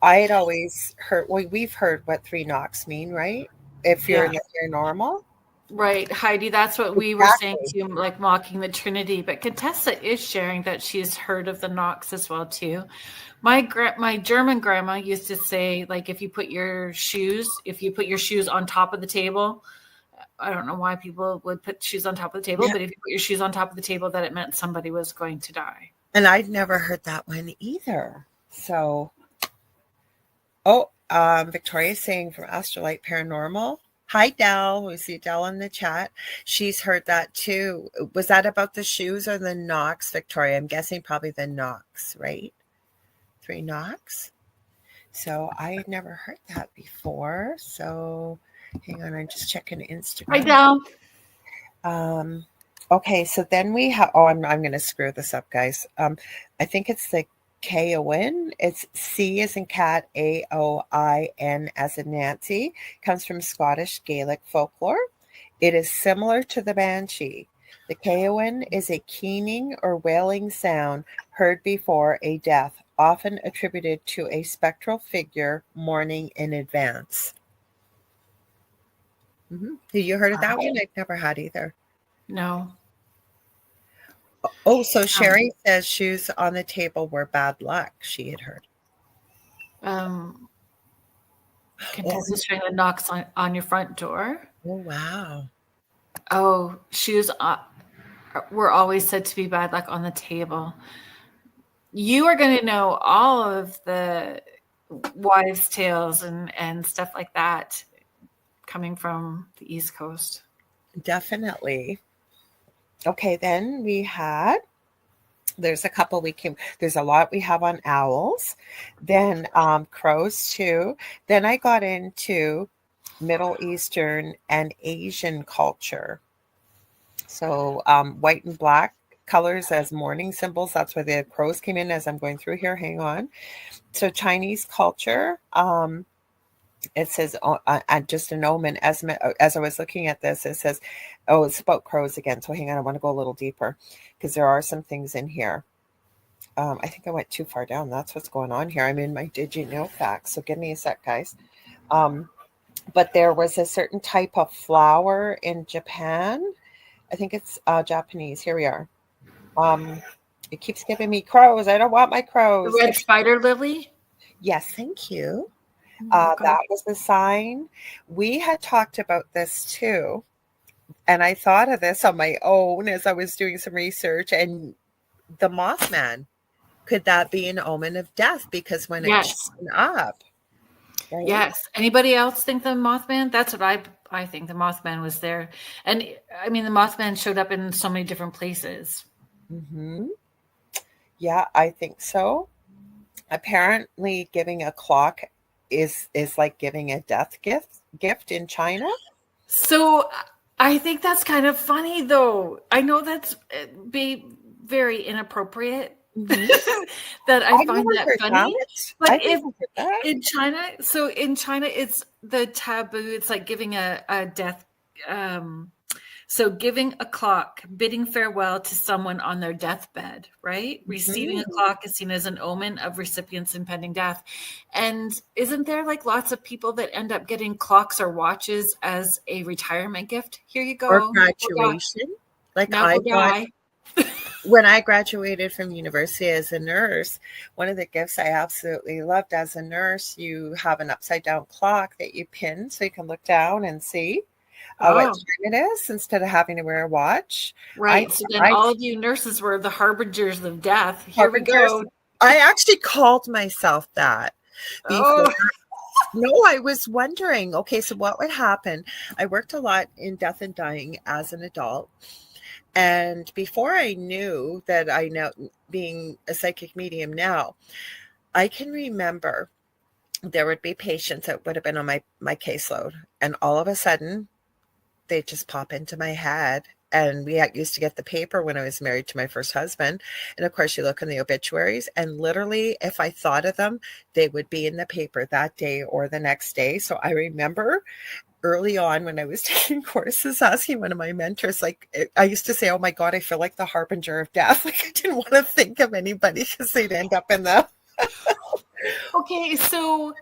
I had always heard, we've heard what 3 knocks mean, right? If you're in the paranormal. Right, Heidi, that's what we were saying to you, like mocking the Trinity. But Contessa is sharing that she's heard of the knocks as well too. My German grandma used to say, like, if you put your shoes on top of the table, I don't know why people would put shoes on top of the table, but if you put your shoes on top of the table, that it meant somebody was going to die. And I'd never heard that one either. So, Victoria's saying from Astrolight Paranormal. Hi, Del. We see Del in the chat. She's heard that too. Was that about the shoes or the knocks, Victoria? I'm guessing probably the knocks, right? 3 knocks. So I had never heard that before. So hang on, I'm just checking Instagram. Hi, Del. Okay, so then we have. Oh, I'm going to screw this up, guys. I think it's the Keowin. It's C as in cat, Aoin as in Nancy. Comes from Scottish Gaelic folklore. It is similar to the banshee. The Keowin is a keening or wailing sound heard before a death, often attributed to a spectral figure mourning in advance. Have you heard of that one? I've never had either. No. Oh, so Sherry says shoes on the table were bad luck, she had heard. Contessa String knocks on your front door. Oh, wow. Oh, shoes were always said to be bad luck on the table. You are going to know all of the wives' tales and stuff like that coming from the East Coast. Definitely. Okay, then there's a couple there's a lot we have on owls, then crows too. Then I got into Middle Eastern and Asian culture. So white and black colors as mourning symbols. That's where the crows came in as I'm going through here. Hang on. So Chinese culture, it says just an omen. As I was looking at this, it says, oh, it's about crows again. So hang on, I want to go a little deeper because there are some things in here. I think I went too far down. That's what's going on here. I'm in my Did You Know facts. So give me a sec, guys. But there was a certain type of flower in Japan. I think it's Japanese. Here we are. It keeps giving me crows. I don't want my crows. The red spider lily? Yes, thank you. That was the sign. We had talked about this too. And I thought of this on my own as I was doing some research. And the Mothman, could that be an omen of death? Because when it shone up. Right? Yes. Anybody else think the Mothman? That's what I think. The Mothman was there. And I mean, the Mothman showed up in so many different places. Mm-hmm. Yeah, I think so. Apparently giving a clock is like giving a death gift in China. So I think that's kind of funny, though. I know that's be very inappropriate. Mm-hmm. that I find that funny. But if in China, it's the taboo. It's like giving a death. So giving a clock, bidding farewell to someone on their deathbed, right? Mm-hmm. Receiving a clock is seen as an omen of recipient's impending death. And isn't there like lots of people that end up getting clocks or watches as a retirement gift? Here you go. Or graduation. Like I got, when I graduated from university as a nurse, one of the gifts I absolutely loved as a nurse, you have an upside down clock that you pin so you can look down and see. What time it is instead of having to wear a watch. Right. So then all of you nurses were the harbingers of death. Here we go. I actually called myself that before. No, I was wondering, okay, so what would happen? I worked a lot in death and dying as an adult. And before I knew that I know being a psychic medium now, I can remember there would be patients that would have been on my caseload. And all of a sudden, they just pop into my head. And we used to get the paper when I was married to my first husband. And of course, you look in the obituaries and literally, if I thought of them, they would be in the paper that day or the next day. So I remember early on when I was taking courses, asking one of my mentors, like, I used to say, oh my God, I feel like the harbinger of death. Like I didn't want to think of anybody because they'd end up in the... Okay, so...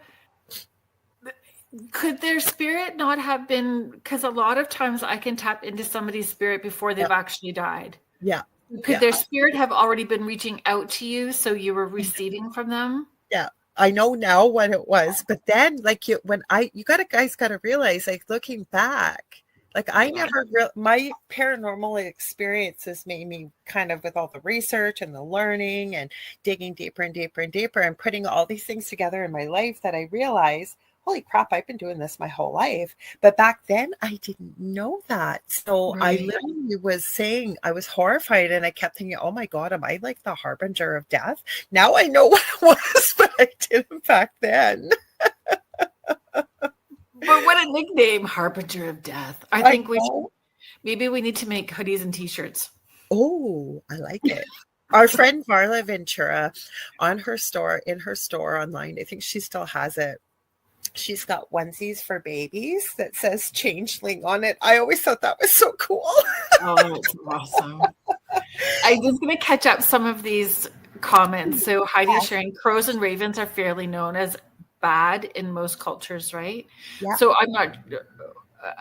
Could their spirit not have been, because a lot of times I can tap into somebody's spirit before they've actually died. Yeah. Could their spirit have already been reaching out to you so you were receiving from them? Yeah. I know now what it was, but then like you guys got to realize, like looking back, like I never my paranormal experiences made me kind of, with all the research and the learning and digging deeper and deeper and deeper and putting all these things together in my life, that I realized, holy crap, I've been doing this my whole life. But back then I didn't know that. So right. I literally was saying, I was horrified and I kept thinking, oh my God, am I like the harbinger of death? Now I know what it was, but I didn't back then. But what a nickname, harbinger of death. I think maybe we need to make hoodies and t-shirts. Oh, I like it. Our friend Varla Ventura in her store online, I think she still has it. She's got onesies for babies that says changeling on it. I always thought that was so cool. Oh, that's awesome. I'm just going to catch up some of these comments. So Heidi's sharing, crows and ravens are fairly known as bad in most cultures, right? Yeah. So I'm not,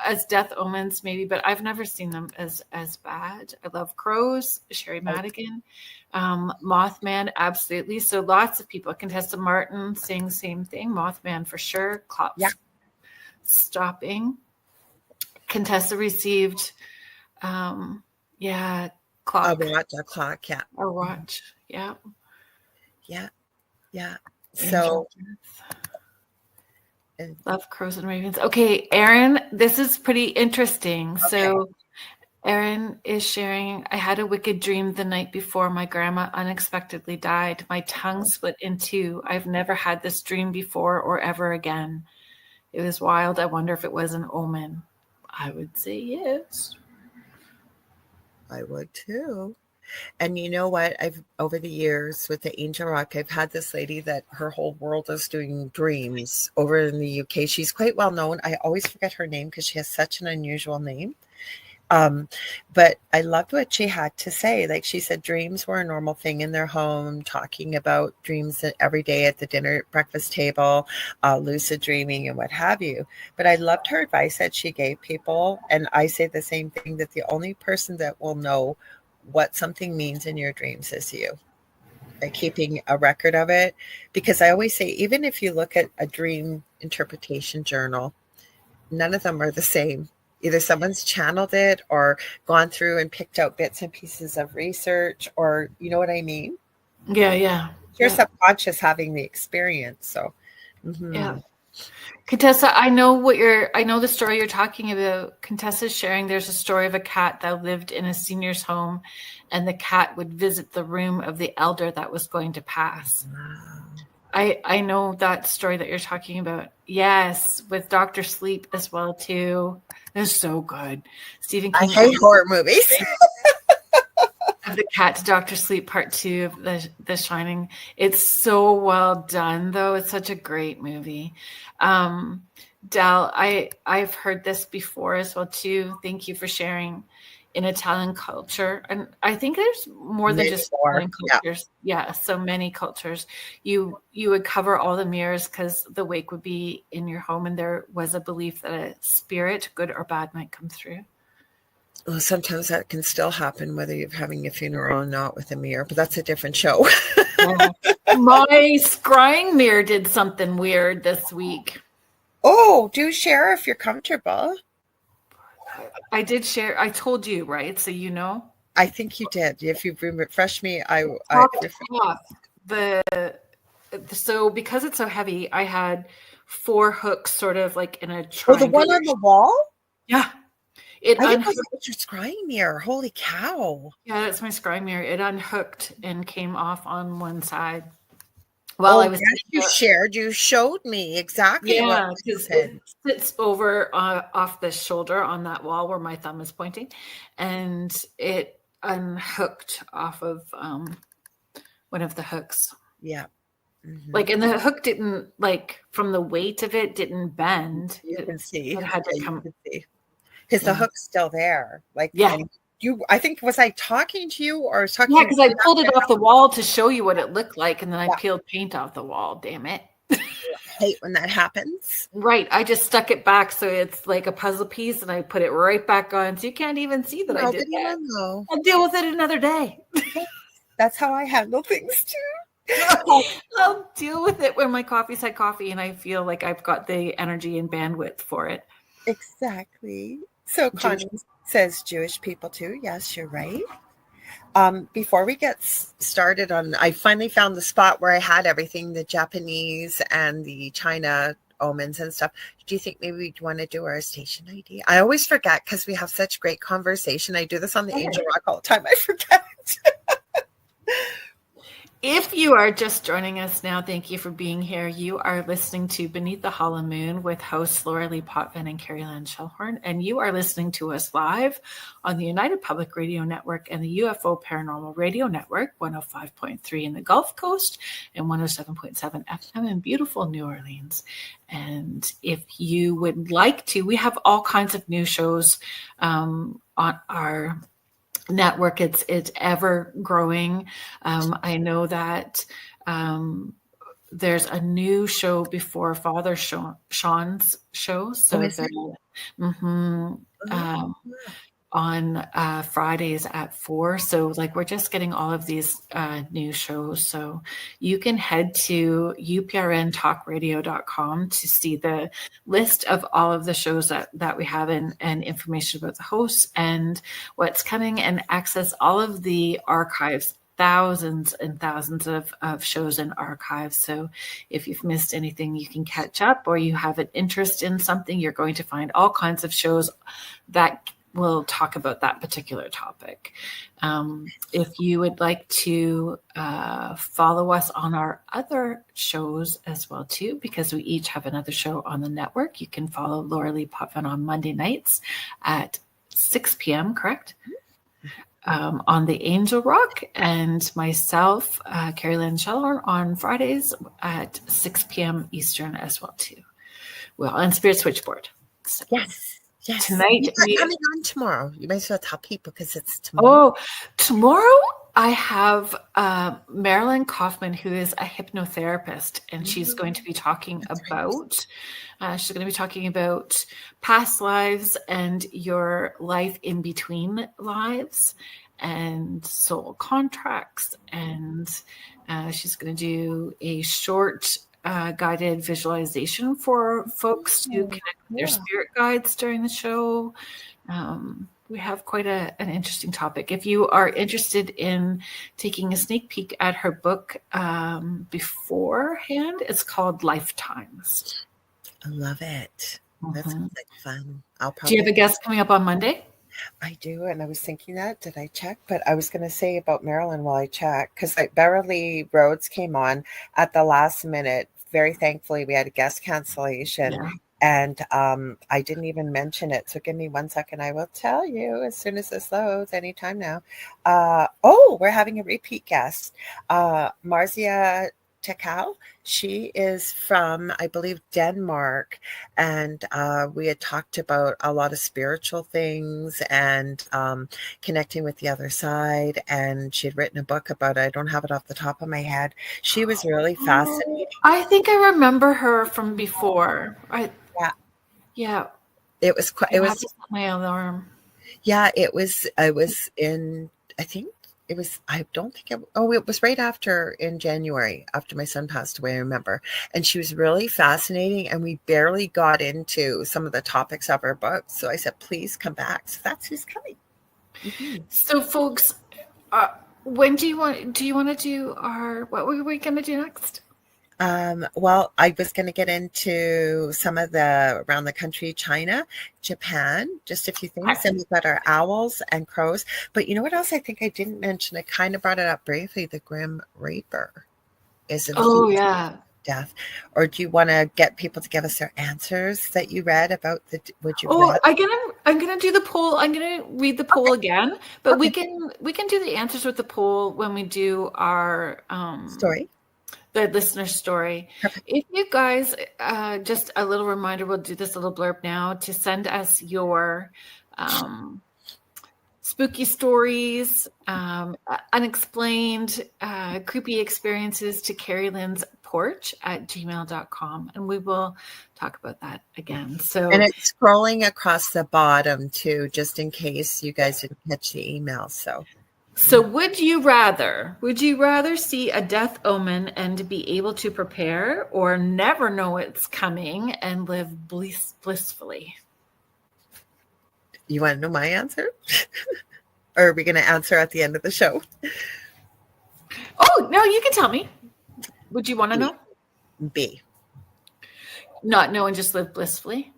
as death omens maybe, but I've never seen them as bad. I love crows, Sherry Madigan, Mothman, absolutely. So lots of people. Contessa Martin saying same thing. Mothman for sure. Clops stopping. Contessa received, clock. A watch, a clock, yeah. A watch, yeah. So, love crows and ravens. Okay, Erin, this is pretty interesting. Okay. So Erin is sharing, I had a wicked dream the night before my grandma unexpectedly died. My tongue split in two. I've never had this dream before or ever again. It was wild. I wonder if it was an omen. I would say yes. I would too. And you know what? I've over the years with the Angel Rock, I've had this lady that her whole world is doing dreams over in the UK. She's quite well known. I always forget her name because she has such an unusual name. But I loved what she had to say. Like she said, dreams were a normal thing in their home, talking about dreams every day at the dinner breakfast table, lucid dreaming and what have you. But I loved her advice that she gave people. And I say the same thing, that the only person that will know what something means in your dreams is you, by keeping a record of it. Because I always say, even if you look at a dream interpretation journal, none of them are the same. Either someone's channeled it or gone through and picked out bits and pieces of research, or you know what I mean? Yeah. Your subconscious having the experience. So, yeah. Contessa, I know the story you're talking about. Contessa's sharing there's a story of a cat that lived in a senior's home, and the cat would visit the room of the elder that was going to pass. Wow. I know that story that you're talking about. Yes, with Dr. Sleep as well too. It's so good. Stephen King. I hate horror movies. Of the Cat to Dr. Sleep Part 2 of the Shining. It's so well done, though. It's such a great movie. Del, I've heard this before as well too. Thank you for sharing. In Italian culture, and I think there's more than just Italian cultures. Yeah, so many cultures. You would cover all the mirrors because the wake would be in your home, and there was a belief that a spirit, good or bad, might come through. Well, sometimes that can still happen, whether you're having a funeral or not, with a mirror, but that's a different show. My scrying mirror did something weird this week. Oh, do share if you're comfortable. I did share. I told you, right? So you know. I think you did. If you refresh me, so because it's so heavy, I had 4 hooks, sort of like in a triangle. Oh, the one on the wall? Yeah. I think it was your scrying mirror. Holy cow! Yeah, that's my scrying mirror. It unhooked and came off on one side. While I was you showed me exactly. Yeah, because it sits over off the shoulder on that wall where my thumb is pointing, and it unhooked off of one of the hooks. Yeah, like, and the hook didn't, like, from the weight of it, didn't bend. You can see it had to come. Because the hook's still there. Like, I think, was I talking to you or was talking? Yeah, because I pulled it off the wall to show you what it looked like, and then I peeled paint off the wall. Damn it. I hate when that happens. Right. I just stuck it back so it's like a puzzle piece, and I put it right back on, so you can't even see that I did that. Know. I'll deal with it another day. That's how I handle things too. I'll deal with it when my coffee's had coffee and I feel like I've got the energy and bandwidth for it. Exactly. So Connie says Jewish people too. Yes, you're right. Before we get started I finally found the spot where I had everything, the Japanese and the China omens and stuff. Do you think maybe we'd want to do our station ID? I always forget because we have such great conversation. I do this on the Angel Rock all the time. I forget. If you are just joining us now, thank you for being here. You are listening to Beneath the Hollow Moon with hosts Lorilei Potvin and Kerrilynn Shellhorn, and you are listening to us live on the United Public Radio Network and the UFO Paranormal Radio Network, 105.3 in the Gulf Coast and 107.7 FM in beautiful New Orleans. And if you would like to, we have all kinds of new shows on our network. It's ever growing. I know that there's a new show before Father Sean's show. So on Fridays at 4. So like we're just getting all of these new shows. So you can head to uprntalkradio.com to see the list of all of the shows that we have and information about the hosts and what's coming, and access all of the archives, thousands and thousands of shows and archives. So if you've missed anything, you can catch up, or you have an interest in something, you're going to find all kinds of shows that will talk about that particular topic. If you would like to follow us on our other shows as well too, because we each have another show on the network, you can follow Lorilei Potvin on Monday nights at 6 p.m., correct? On the Angel Rock, and myself, Kerrilynn Shellhorn, on Fridays at 6 p.m. Eastern as well too. Well, and Spirit Switchboard. So. Yes. Tonight we're coming on tomorrow. You might as well tell people because it's tomorrow. Oh, tomorrow I have Marilyn Kaufman, who is a hypnotherapist, and she's going to be talking about past lives and your life in between lives and soul contracts. And she's going to do a short guided visualization for folks to connect with their spirit guides during the show. We have quite an interesting topic. If you are interested in taking a sneak peek at her book beforehand, it's called Lifetimes. I love it. That sounds like fun. Do you have a guest coming up on Monday? I do, and I was thinking that. Did I check? But I was going to say about Marilyn while I check, because Beverly Rhodes came on at the last minute. Very thankfully, we had a guest cancellation, and I didn't even mention it. So give me 1 second. I will tell you as soon as this loads, anytime now. We're having a repeat guest, Marzia Tekau. She is from, I believe, Denmark, and we had talked about a lot of spiritual things and connecting with the other side, and she had written a book about it. I don't have it off the top of my head. She was really fascinating. I think I remember her from before. Yeah. It was quite. It was my alarm. Yeah, it was in, I think it was, I don't think it was right after, in January, after my son passed away, I remember. And she was really fascinating, and we barely got into some of the topics of her book. So I said, please come back. So that's who's coming. Mm-hmm. So folks, when do you want to do what were we going to do next? Well, I was going to get into some of the around the country, China, Japan, just a few things. Then we've got our owls and crows. But you know what else I think I didn't mention? I kind of brought it up briefly. The Grim Reaper is a death. Or do you want to get people to give us their answers that you read about read? I'm gonna do the poll. I'm gonna read the poll again, but we can do the answers with the poll when we do our story. The listener story. Perfect. If you guys, just a little reminder, we'll do this little blurb now, to send us your spooky stories, unexplained, creepy experiences to kerrylynnsporch@gmail.com, and we will talk about that again. So, and it's scrolling across the bottom too, just in case you guys didn't catch the email. So would you rather see a death omen and be able to prepare, or never know it's coming and live blissfully? You want to know my answer? Or are we going to answer at the end of the show? Oh, no, you can tell me. Would you want to know? B. Not know and just live blissfully?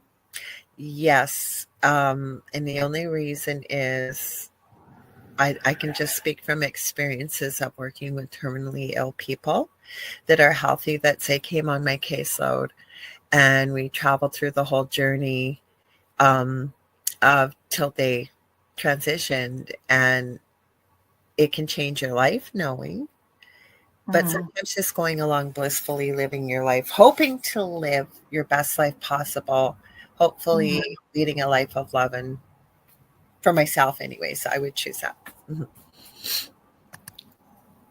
Yes. And the only reason is I can just speak from experiences of working with terminally ill people that are healthy, that say came on my caseload, and we traveled through the whole journey till they transitioned, and it can change your life knowing, but sometimes just going along blissfully, living your life, hoping to live your best life possible, hopefully leading a life of love. And for myself anyways, I would choose that.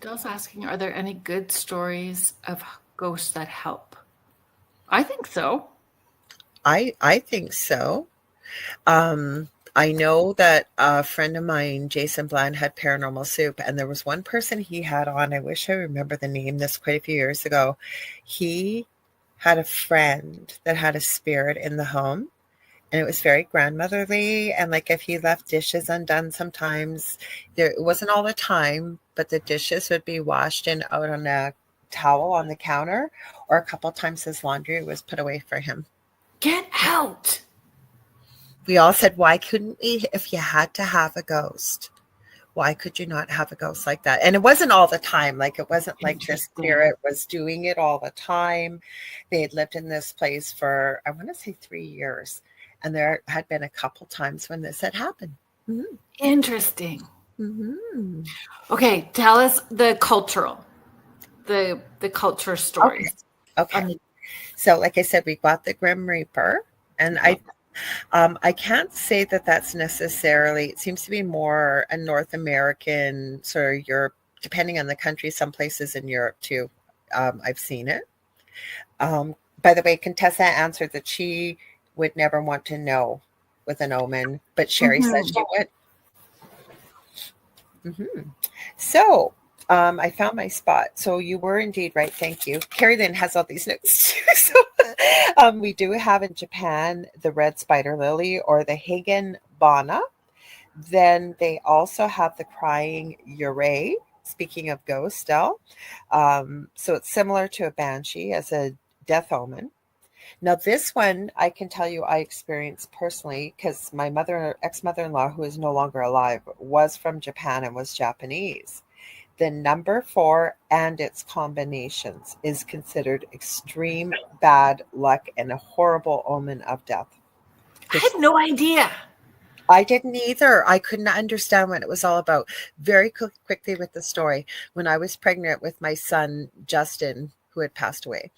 Dell's asking, are there any good stories of ghosts that help. I think so. I think so. I know that a friend of mine, Jason Bland, had Paranormal Soup, and there was one person he had on. I wish I remember the name. This quite a few years ago. He had a friend that had a spirit in the home, and it was very grandmotherly. And like if he left dishes undone, sometimes it wasn't all the time, but the dishes would be washed and out on a towel on the counter, or a couple times his laundry was put away for him. Get out. We all said, why couldn't we, if you had to have a ghost, why could you not have a ghost like that? And it wasn't all the time. Like, it wasn't like the spirit was doing it all the time. They had lived in this place for, I want to say 3 years. And there had been a couple times when this had happened. Mm-hmm. Interesting. Mm-hmm. Okay, tell us the culture stories. Okay. So, like I said, we got the Grim Reaper, and I can't say that that's necessarily, it seems to be more a North American, sort of Europe, depending on the country, some places in Europe too. I've seen it. By the way, Contessa answered that she would never want to know with an omen, but Sherry said she would. Mm-hmm. So I found my spot. So you were indeed right. Thank you. Kerrilynn has all these notes too. So we do have in Japan the red spider lily, or the Hagen Bana. Then they also have the crying yurei. Speaking of ghosts still. So it's similar to a banshee as a death omen. Now, this one, I can tell you I experienced personally, because my ex-mother-in-law, who is no longer alive, was from Japan and was Japanese. The number 4 and its combinations is considered extreme bad luck and a horrible omen of death. I had no idea. I didn't either. I couldn't understand what it was all about. Very quickly with the story, when I was pregnant with my son, Justin, who had passed away,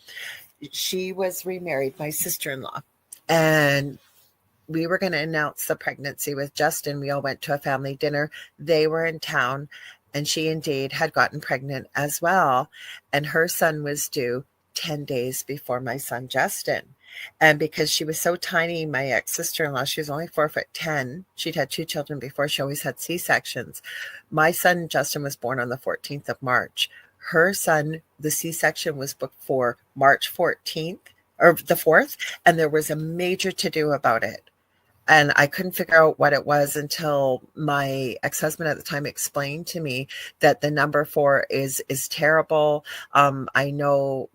she was remarried, my sister-in-law, and we were going to announce the pregnancy with Justin. We all went to a family dinner. They were in town, and she indeed had gotten pregnant as well. And her son was due 10 days before my son, Justin. And because she was so tiny, my ex-sister-in-law, she was only 4'10". She'd had 2 children before. She always had C-sections. My son, Justin, was born on the 14th of March. Her son, the C-section was booked for March 14th or the 4th, and there was a major to-do about it. And I couldn't figure out what it was until my ex-husband at the time explained to me that the number 4 is terrible. I know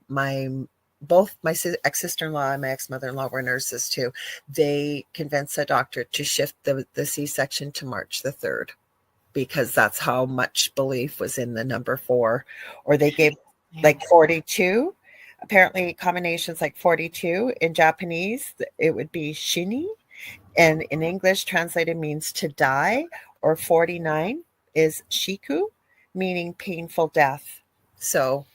both my ex-sister-in-law and my ex-mother-in-law were nurses too. They convinced the doctor to shift the C-section to March the 3rd. Because that's how much belief was in the number 4. Or they gave like 42. Apparently combinations like 42 in Japanese, it would be shini. And in English, translated means to die. Or 49 is shiku, meaning painful death. So.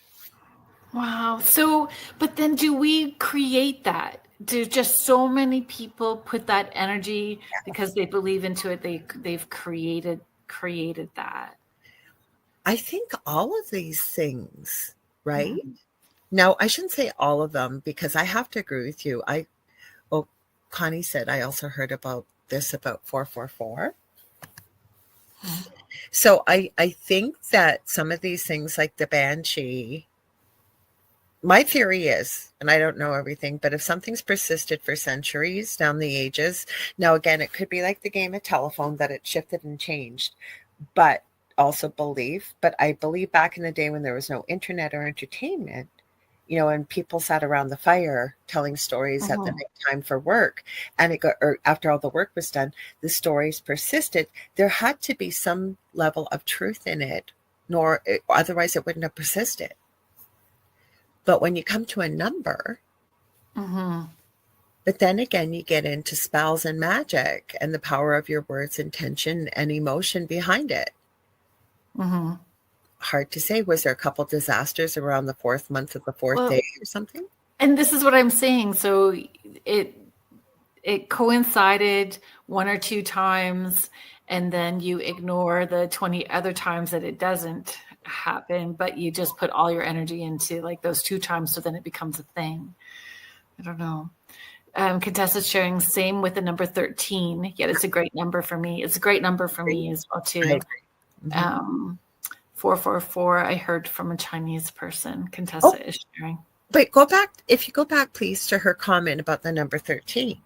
Wow. So, but then do we create that? Do just so many people put that energy because they believe into it? They've created that. I think all of these things, right? Mm-hmm. Now, I shouldn't say all of them, because I have to agree with you. Connie said, I also heard about 444. Mm-hmm. So I think that some of these things, like the banshee, my theory is, and I don't know everything, but if something's persisted for centuries down the ages, now again, it could be like the game of telephone, that it shifted and changed, but also belief. But I believe back in the day when there was no internet or entertainment, and people sat around the fire telling stories at the nighttime for work, and after all the work was done, the stories persisted. There had to be some level of truth in it, otherwise it wouldn't have persisted. But when you come to a number, but then again, you get into spells and magic and the power of your words, intention, and emotion behind it. Hard to say. Was there a couple disasters around the 4th month of the 4th day or something? And this is what I'm saying. So it coincided 1 or 2 times, and then you ignore the 20 other times that it doesn't happen, but you just put all your energy into like those 2 times, so then it becomes a thing. I don't know. Contessa's sharing same with the number 13. Yet it's a great number for me. It's a great number for me as well too. 444. I heard from a Chinese person. Contessa is sharing. But if you go back, please, to her comment about the number 13,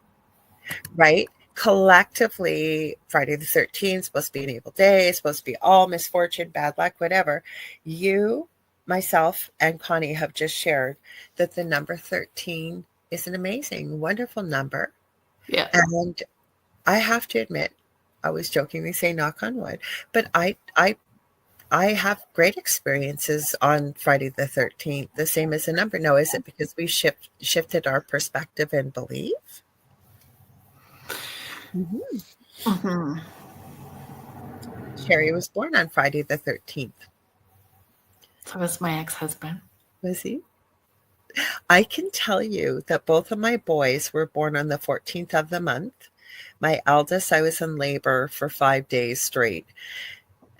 right? Collectively, Friday the 13th is supposed to be an evil day. It's supposed to be all misfortune, bad luck, whatever. You, myself, and Connie have just shared that the number 13 is an amazing, wonderful number. Yeah. And I have to admit, I was jokingly saying knock on wood, but I have great experiences on Friday the 13th, the same as a number. Now, is it because we shifted our perspective and belief? Sherry was born on Friday the 13th. So was my ex-husband. Was he? I can tell you that both of my boys were born on the 14th of the month. My eldest, I was in labor for 5 days straight.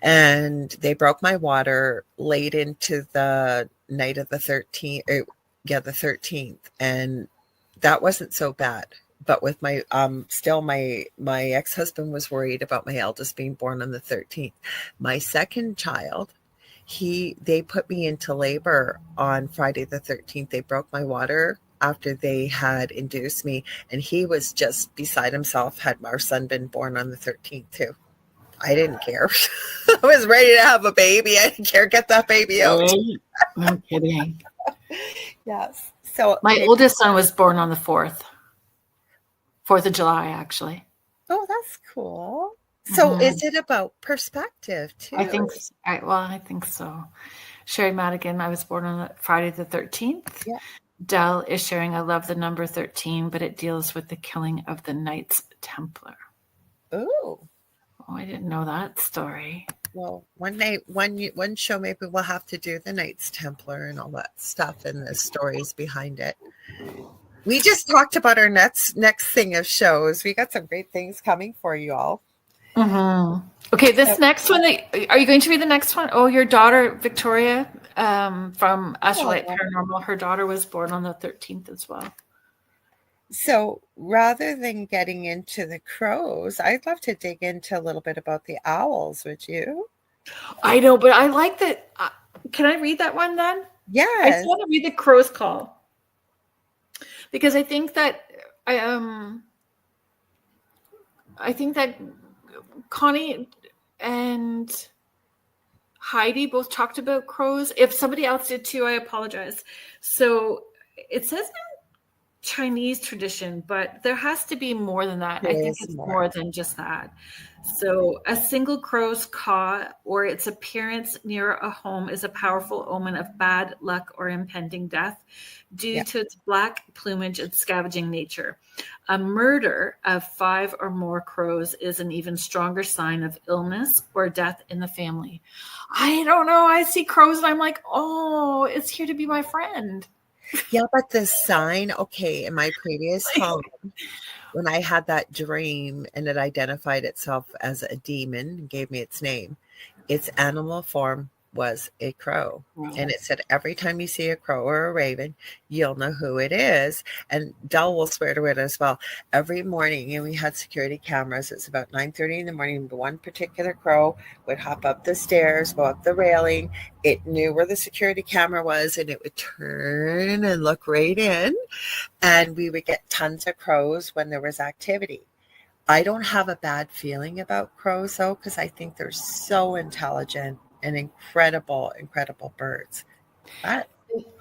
And they broke my water late into the night of the 13th. The 13th. And that wasn't so bad. But with my, still my ex-husband was worried about my eldest being born on the 13th. My second child, they put me into labor on Friday the 13th. They broke my water after they had induced me. And he was just beside himself had our son been born on the 13th too. I didn't care. I was ready to have a baby. I didn't care. Get that baby out. No kidding. Yes. So my oldest son was born on the 4th of July, actually. Oh, that's cool. So is it about perspective too? I think so. Sherry Madigan, I was born on Friday the 13th. Yeah. Dell is sharing, I love the number 13, but it deals with the killing of the Knights Templar. Oh, I didn't know that story. Well, one show, maybe we'll have to do the Knights Templar and all that stuff and the stories behind it. We just talked about our next thing of shows. We got some great things coming for you all. Okay, this next one, are you going to read the next one? Oh, your daughter, Victoria, from Astrolite Paranormal, her daughter was born on the 13th as well. So rather than getting into the crows, I'd love to dig into a little bit about the owls, would you? I know, but I like that. Can I read that one then? Yes. I just want to read the crow's call. Because I think that Connie and Heidi both talked about crows. If somebody else did too, I apologize. So it says in Chinese tradition, but there has to be more than that. I think it's more than just that. So a single crow's caw or its appearance near a home is a powerful omen of bad luck or impending death due to its black plumage and scavenging nature. A murder of 5 or more crows is an even stronger sign of illness or death in the family. I don't know. I see crows and I'm like, oh, it's here to be my friend. Yeah, but the sign, in my previous home, when I had that dream and it identified itself as a demon and gave me its name, its animal form was a crow. Wow. And it said, every time you see a crow or a raven, you'll know who it is. And Del will swear to it as well. Every morning, and we had security cameras. It's about 9:30 in the morning. One particular crow would hop up the stairs, go up the railing. It knew where the security camera was, and it would turn and look right in. And we would get tons of crows when there was activity. I don't have a bad feeling about crows, though, because I think they're so intelligent and incredible birds. And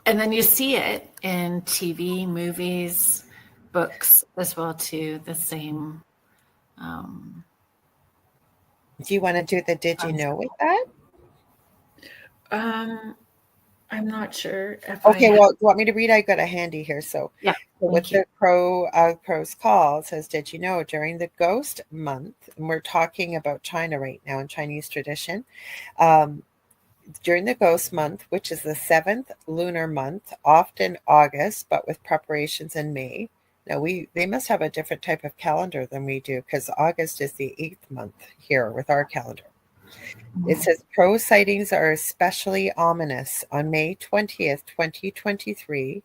then you see it in TV, movies, books as well, too. The same. Do you want to do the did you know with that? I'm not sure. Okay, well, do you want me to read? I got a handy here. So yeah. With the crow's call, it says, did you know during the ghost month, and we're talking about China right now in Chinese tradition, during the ghost month, which is the 7th lunar month, often August, but with preparations in May. Now they must have a different type of calendar than we do, because August is the 8th month here with our calendar. It says crow sightings are especially ominous. On May 20th, 2023,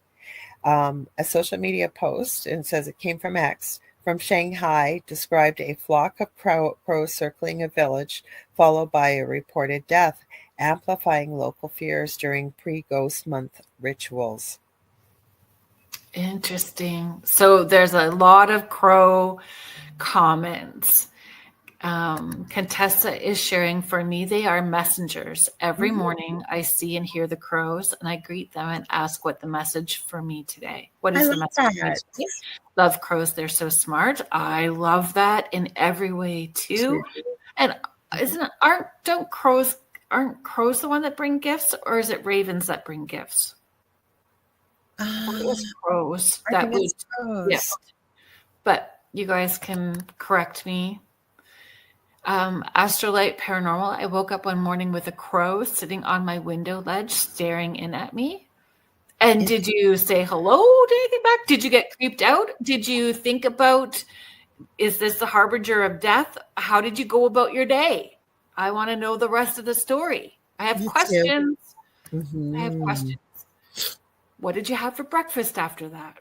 a social media post, and says it came from X, from Shanghai, described a flock of crows circling a village, followed by a reported death, amplifying local fears during pre-ghost month rituals. Interesting. So there's a lot of crow comments. Contessa is sharing, for me, they are messengers. Every morning I see and hear the crows, and I greet them and ask what the message for me today. What is the message for me today? Love crows. They're so smart. I love that in every way too. And aren't crows the one that bring gifts, or is it ravens that bring gifts? Crows that would gift. But you guys can correct me. Astrolight Paranormal. I woke up one morning with a crow sitting on my window ledge, staring in at me. And did you say hello to anything back? Did you get creeped out? Did you think about, is this the harbinger of death? How did you go about your day? I want to know the rest of the story. I have questions. I have questions. What did you have for breakfast after that?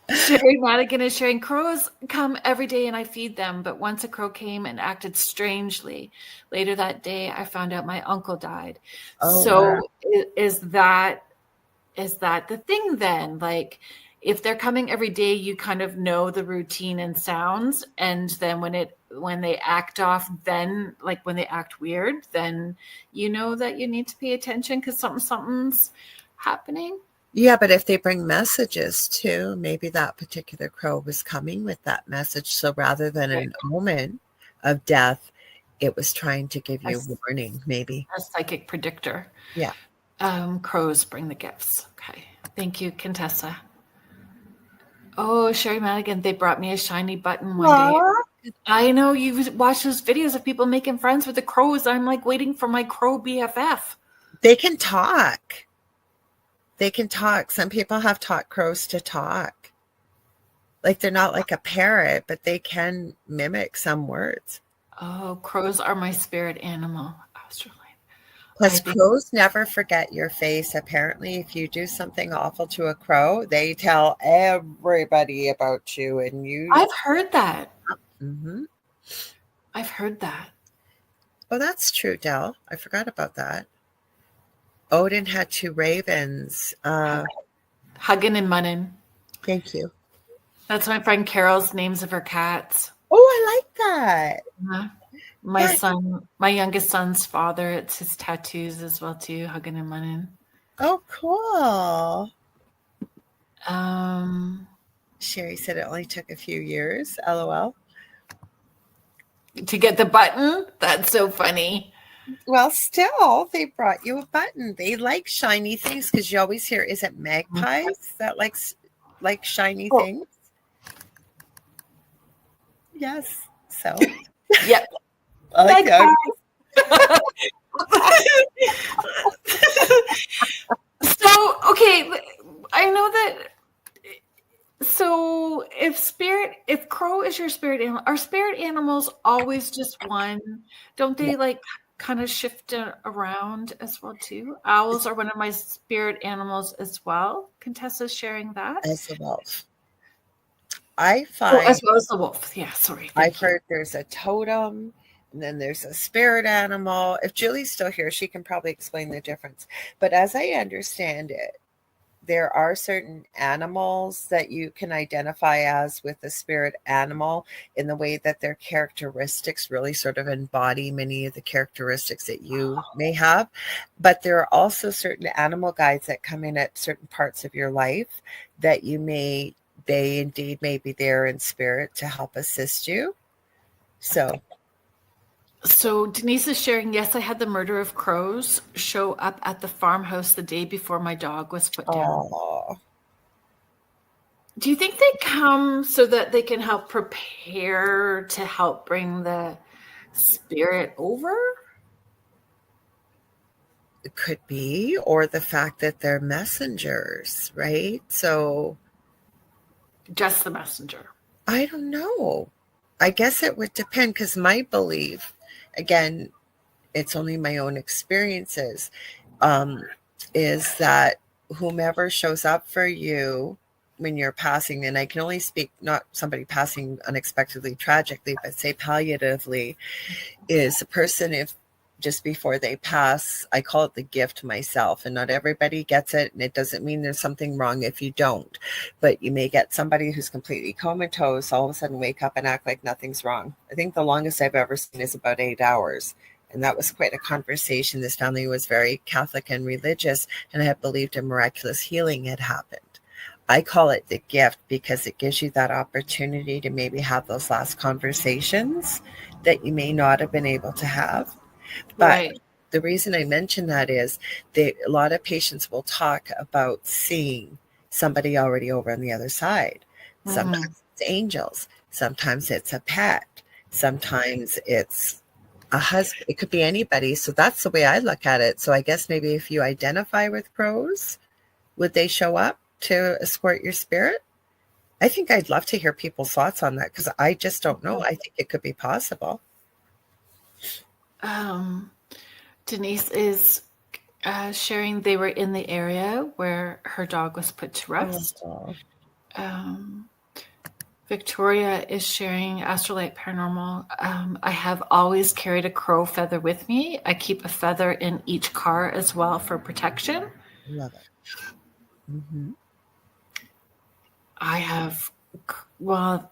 Sherry Madigan is sharing, crows come every day and I feed them, but once a crow came and acted strangely. Later that day, I found out my uncle died. Wow. Is that the thing then? Like, if they're coming every day, you kind of know the routine and sounds, and then when they act off, then like when they act weird, then you know that you need to pay attention because something's happening. Yeah, but if they bring messages too, maybe that particular crow was coming with that message. So rather than an omen of death, it was trying to give you a warning, maybe. A psychic predictor. Yeah. Crows bring the gifts. Okay. Thank you, Contessa. Oh, Sherry Madigan, they brought me a shiny button one day. I know you watch those videos of people making friends with the crows. I'm like waiting for my crow BFF. They can talk. They can talk. Some people have taught crows to talk. Like they're not like a parrot, but they can mimic some words. Oh, crows are my spirit animal. Plus, crows never forget your face. Apparently, if you do something awful to a crow, they tell everybody about you. And I've heard that. Mm-hmm. I've heard that. Oh, that's true, Del. I forgot about that. Odin had two ravens. Huggin and Munnin. Thank you. That's my friend Carol's names of her cats. Oh, I like that. Uh-huh. My youngest son's father, it's his tattoos as well too, Huggin and Munnin. Oh, cool. Sherry said it only took a few years. LOL. To get the button? That's so funny. Well, still, they brought you a button. They like shiny things because you always hear, is it magpies that like shiny things? Yes. So. Yep. I like that. So, okay, I know that. So, if crow is your spirit animal, are spirit animals always just one? Don't they like kind of shift around as well too? Owls are one of my spirit animals as well. Contessa's sharing that. As a wolf. I find as well as the wolf. Yeah, sorry. I've heard there's a totem and then there's a spirit animal. If Julie's still here, she can probably explain the difference. But as I understand it, there are certain animals that you can identify as with a spirit animal in the way that their characteristics really sort of embody many of the characteristics that you may have. But there are also certain animal guides that come in at certain parts of your life that they indeed may be there in spirit to help assist you. So Denise is sharing, yes, I had the murder of crows show up at the farmhouse the day before my dog was put down. Aww. Do you think they come so that they can help prepare to help bring the spirit over? It could be, or the fact that they're messengers, right? So just the messenger. I don't know. I guess it would depend, because my belief, again, it's only my own experiences, is that whomever shows up for you when you're passing, and I can only speak not somebody passing unexpectedly tragically, but say palliatively, is a person, if just before they pass, I call it the gift myself, and not everybody gets it, and it doesn't mean there's something wrong if you don't, but you may get somebody who's completely comatose, all of a sudden wake up and act like nothing's wrong. I think the longest I've ever seen is about 8 hours, and that was quite a conversation. This family was very Catholic and religious, and had believed in miraculous healing had happened. I call it the gift because it gives you that opportunity to maybe have those last conversations that you may not have been able to have. But the reason I mention that is a lot of patients will talk about seeing somebody already over on the other side. Sometimes it's angels. Sometimes it's a pet. Sometimes it's a husband. It could be anybody. So that's the way I look at it. So I guess maybe if you identify with crows, would they show up to escort your spirit? I think I'd love to hear people's thoughts on that, because I just don't know. I think it could be possible. Denise is sharing they were in the area where her dog was put to rest. Victoria is sharing Astrolight Paranormal. I have always carried a crow feather with me. I keep a feather in each car as well for protection. Love it. Mm-hmm. I have, well,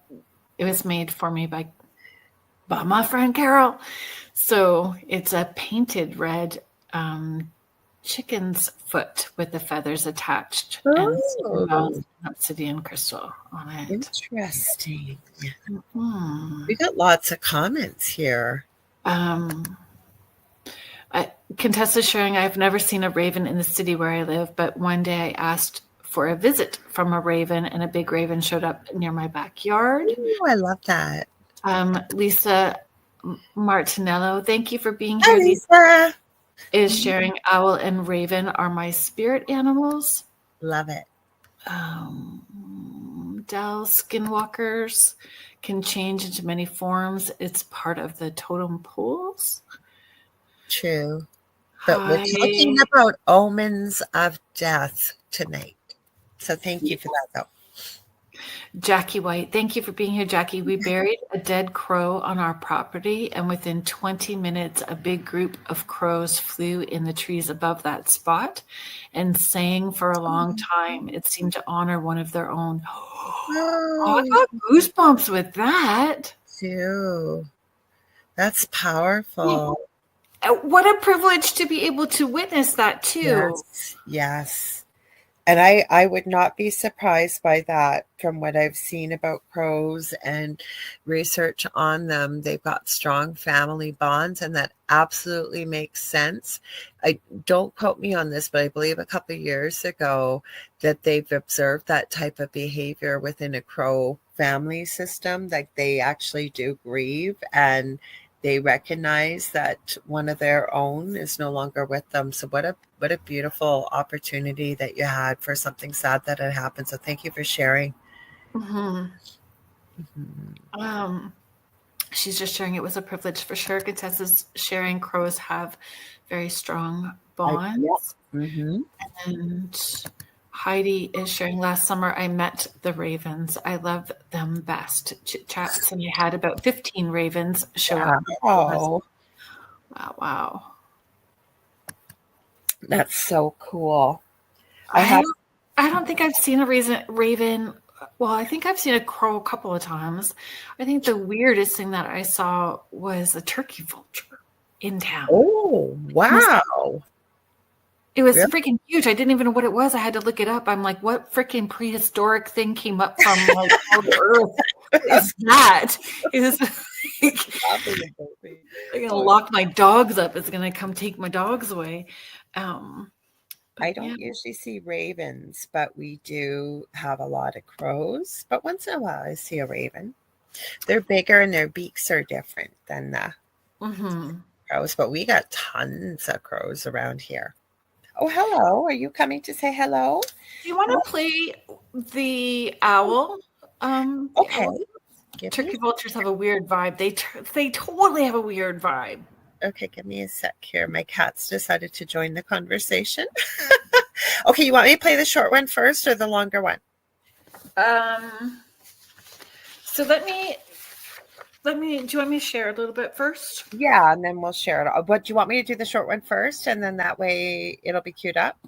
it was made for me by my friend Carol. So it's a painted red chicken's foot with the feathers attached and obsidian crystal on it. Interesting. We got lots of comments here. Contessa's sharing, I've never seen a raven in the city where I live, but one day I asked for a visit from a raven, and a big raven showed up near my backyard. Oh, I love that. Lisa Martinello, thank you for being Hi, here. Lisa is sharing owl and raven are my spirit animals. Love it. Dell skinwalkers can change into many forms. It's part of the totem pools. True. But we're talking about omens of death tonight. So thank you for that, though. Jackie White, thank you for being here, Jackie. We buried a dead crow on our property, and within 20 minutes, a big group of crows flew in the trees above that spot and sang for a long time. It seemed to honor one of their own. Oh, I got goosebumps with that. Too. That's powerful. What a privilege to be able to witness that, too. Yes. And I would not be surprised by that. From what I've seen about crows and research on them, they've got strong family bonds, and that absolutely makes sense. I don't quote me on this, but I believe a couple of years ago that they've observed that type of behavior within a crow family system, that they actually do grieve and they recognize that one of their own is no longer with them. So what a beautiful opportunity that you had for something sad that had happened. So thank you for sharing. She's just sharing it was a privilege for sure. Contessa's sharing crows have very strong bonds. And Heidi is sharing, last summer I met the ravens. I love them best. Chit chats, and I had about 15 ravens show up. Oh, wow. That's so cool. I don't think I've seen a raven. Well, I think I've seen a crow a couple of times. I think the weirdest thing that I saw was a turkey vulture in town. Oh, wow. It was freaking huge. I didn't even know what it was. I had to look it up. I'm like, what freaking prehistoric thing came up from like Earth? What is that? It's like, I'm gonna lock my dogs up. It's gonna come take my dogs away. I don't usually see ravens, but we do have a lot of crows. But once in a while, I see a raven. They're bigger and their beaks are different than the crows. But we got tons of crows around here. Oh, hello. Are you coming to say hello? Do you want to play the owl? Okay. Turkey vultures have a weird vibe. They totally have a weird vibe. Okay, give me a sec here. My cat's decided to join the conversation. Okay, you want me to play the short one first or the longer one? So let me. Do you want me to share a little bit first? Yeah, and then we'll share it. But do you want me to do the short one first, and then that way it'll be queued up?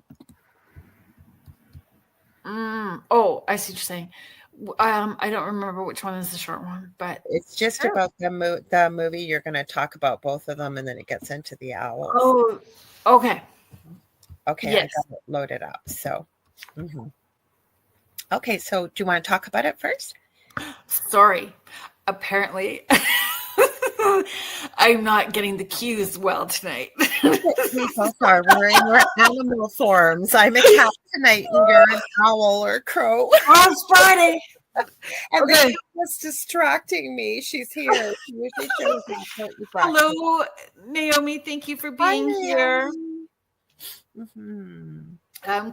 Oh, I see what you're saying. I don't remember which one is the short one, but it's just about the movie. You're going to talk about both of them, and then it gets into the owls. Oh, okay. Okay, yes. I got it loaded up. So, okay. So, do you want to talk about it first? Sorry. Apparently, I'm not getting the cues well tonight. We both are. We're in our animal forms. I'm a cat tonight, and you're an owl or crow. Oh, it's Friday. And the cat was distracting me. She's here. She usually shows up. Hello, Naomi. Thank you for being here.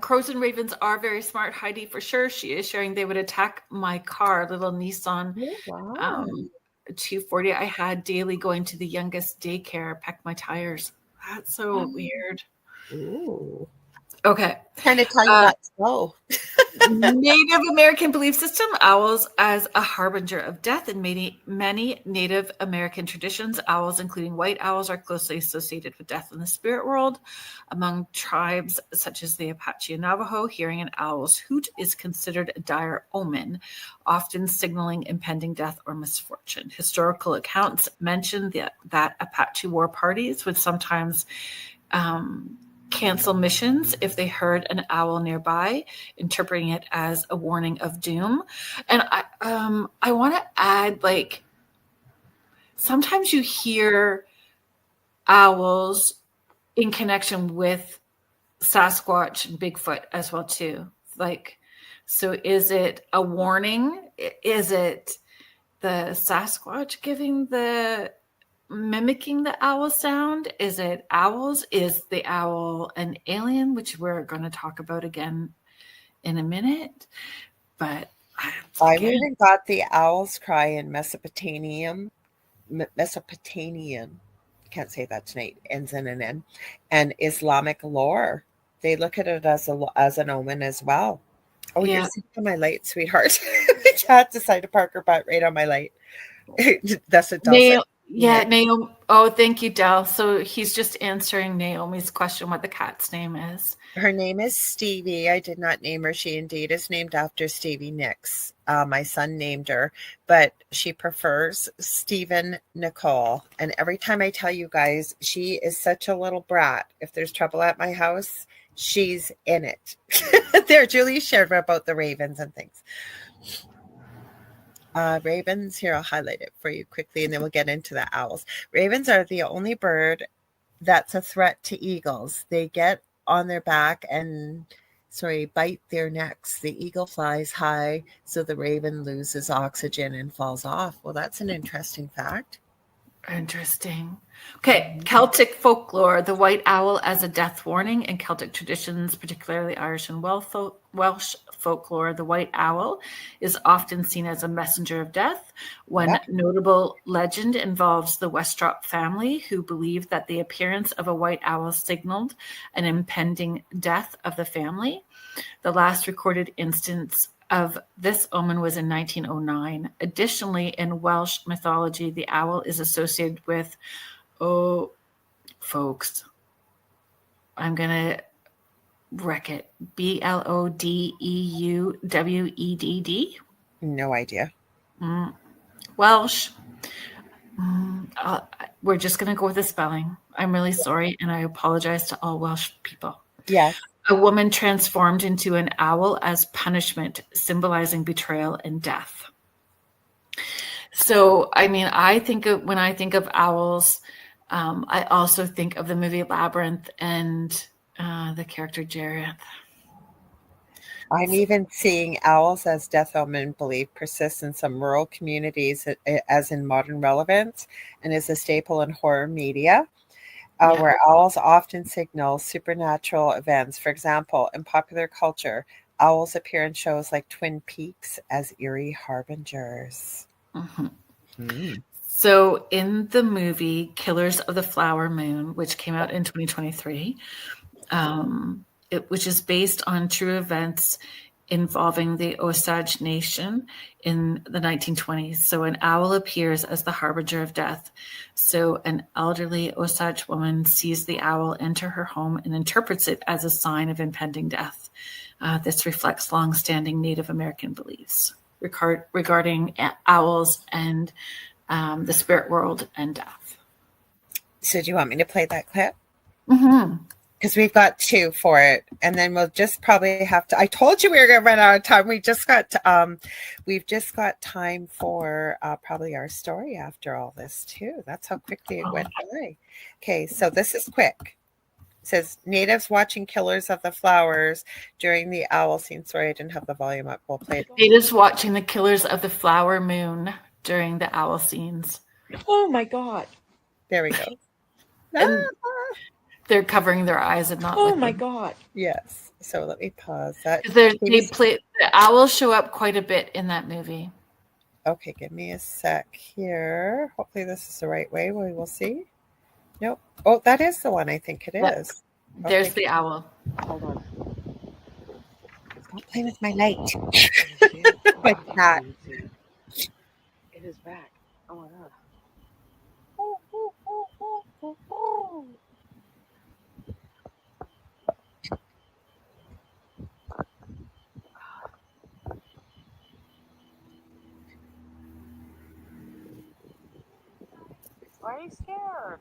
Crows and ravens are very smart. Heidi, for sure, she is sharing they would attack my car, little Nissan 240 I had daily going to the youngest daycare, peck my tires. That's so weird. Ooh. Okay. Kind of tell you not to go. Native American belief system, owls as a harbinger of death. In many Native American traditions, owls, including white owls, are closely associated with death in the spirit world. Among tribes such as the Apache and Navajo, hearing an owl's hoot is considered a dire omen, often signaling impending death or misfortune. Historical accounts mention that Apache war parties would sometimes cancel missions if they heard an owl nearby, interpreting it as a warning of doom. And I want to add, like, sometimes you hear owls in connection with Sasquatch and Bigfoot as well too. Like, so is it a warning? Is it the Sasquatch mimicking the owl sound? Is it owls? Is the owl an alien, which we're going to talk about again in a minute? But I even got the owl's cry in Mesopotamian. Can't say that tonight. Ends in an N. And Islamic lore. They look at it as an omen as well. Oh, you're sitting on my light, sweetheart. The cat decided to park her butt right on my light. That's what Del said. Yeah, Naomi. Oh, thank you, Del. So he's just answering Naomi's question, what the cat's name is. Her name is Stevie. I did not name her. She indeed is named after Stevie Nicks. My son named her, but she prefers Stephen Nicole. And every time I tell you guys, she is such a little brat. If there's trouble at my house, she's in it. There, Julie shared about the ravens and things. Ravens, here, I'll highlight it for you quickly, and then we'll get into the owls. Ravens are the only bird that's a threat to eagles. They get on their back and bite their necks. The eagle flies high, so the raven loses oxygen and falls off. Well, that's an interesting fact. Interesting. Okay, Celtic folklore, the white owl as a death warning. In Celtic traditions, particularly Irish and Welsh folklore, the white owl is often seen as a messenger of death. One notable legend involves the Westrop family, who believed that the appearance of a white owl signaled an impending death of the family. The last recorded instance of this omen was in 1909. Additionally, in Welsh mythology, the owl is associated with, folks, I'm going to wreck it, Bloodewedd. No idea. Welsh. We're just going to go with the spelling. I'm really sorry, and I apologize to all Welsh people. Yes. A woman transformed into an owl as punishment, symbolizing betrayal and death. So, I mean, when I think of owls, I also think of the movie Labyrinth and the character Jareth. I'm even seeing owls as death omen belief persists in some rural communities as in modern relevance and is a staple in horror media. Where owls often signal supernatural events. For example, in popular culture, owls appear in shows like Twin Peaks as eerie harbingers. Mm-hmm. Mm. So in the movie Killers of the Flower Moon, which came out in 2023, which is based on true events involving the Osage Nation in the 1920s. So an owl appears as the harbinger of death. So an elderly Osage woman sees the owl enter her home and interprets it as a sign of impending death. This reflects longstanding Native American beliefs regarding owls and the spirit world and death. So do you want me to play that clip? Mm-hmm. Because we've got 2 for it, and then we'll just probably have to. I told you we were going to run out of time. We've just got time for probably our story after all this too. That's how quickly it went by. Okay, so this is quick. It says natives watching Killers of the Flowers during the owl scene. Sorry, I didn't have the volume up. We'll play it. Natives watching the Killers of the Flower Moon during the owl scenes. Oh my God! There we go. And they're covering their eyes and not. Oh my God! Yes. So let me pause that. The owls show up quite a bit in that movie. Okay, give me a sec here. Hopefully this is the right way. We will see. Nope. Oh, that is the one. I think it is. There's the owl. Hold on. Don't play with my light. Like that. It is back. Oh my God. Why are you scared?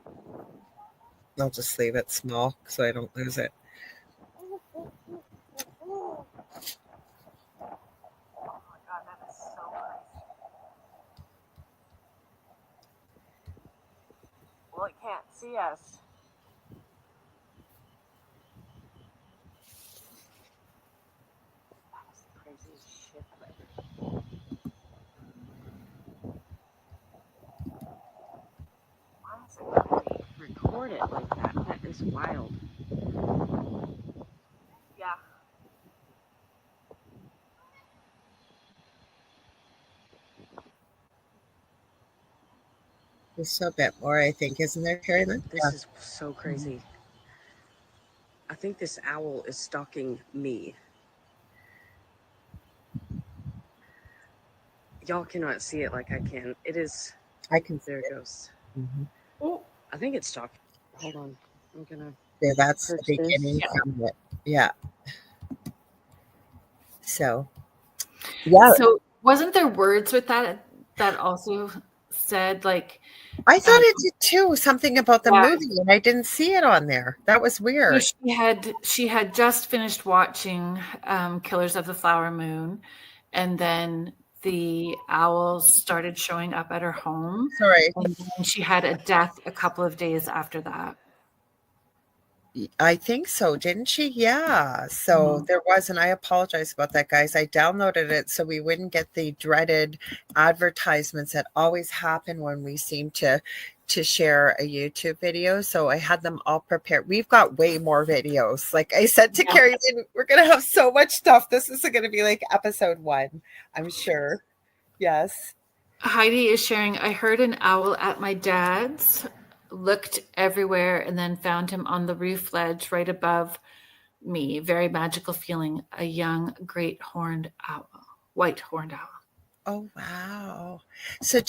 I'll just leave it small so I don't lose it. Oh my God, that is so nice. Well, it can't see us. That is the craziest shit I've ever seen. Why is it letting me record it like that? That is wild. Yeah. There's still a bit more, I think, isn't there, Kerrilynn? This is so crazy. I think this owl is stalking me. Y'all cannot see it like I can. It is. I can. There it goes. Mm-hmm. Oh, I think it's stalking. Hold on. I'm gonna. Yeah, that's the Perch beginning this. from it. Yeah. So. Yeah. So wasn't there words with that also said like? I thought it did too. Something about the Yeah. movie, and I didn't see it on there. That was weird. So she had just finished watching Killers of the Flower Moon, and then the owls started showing up at her home. Sorry. And then she had a death a couple of days after that. I think so, didn't she? Yeah. So there was, and I apologize about that, guys. I downloaded it so we wouldn't get the dreaded advertisements that always happen when we seem to share a YouTube video. So I had them all prepared. We've got way more videos. Like I said to Kerrilynn, we're going to have so much stuff. This is going to be like episode 1, I'm sure. Yes. Heidi is sharing, I heard an owl at my dad's, looked everywhere, and then found him on the roof ledge right above me. Very magical feeling. A young great horned owl, white horned owl. Oh, wow. So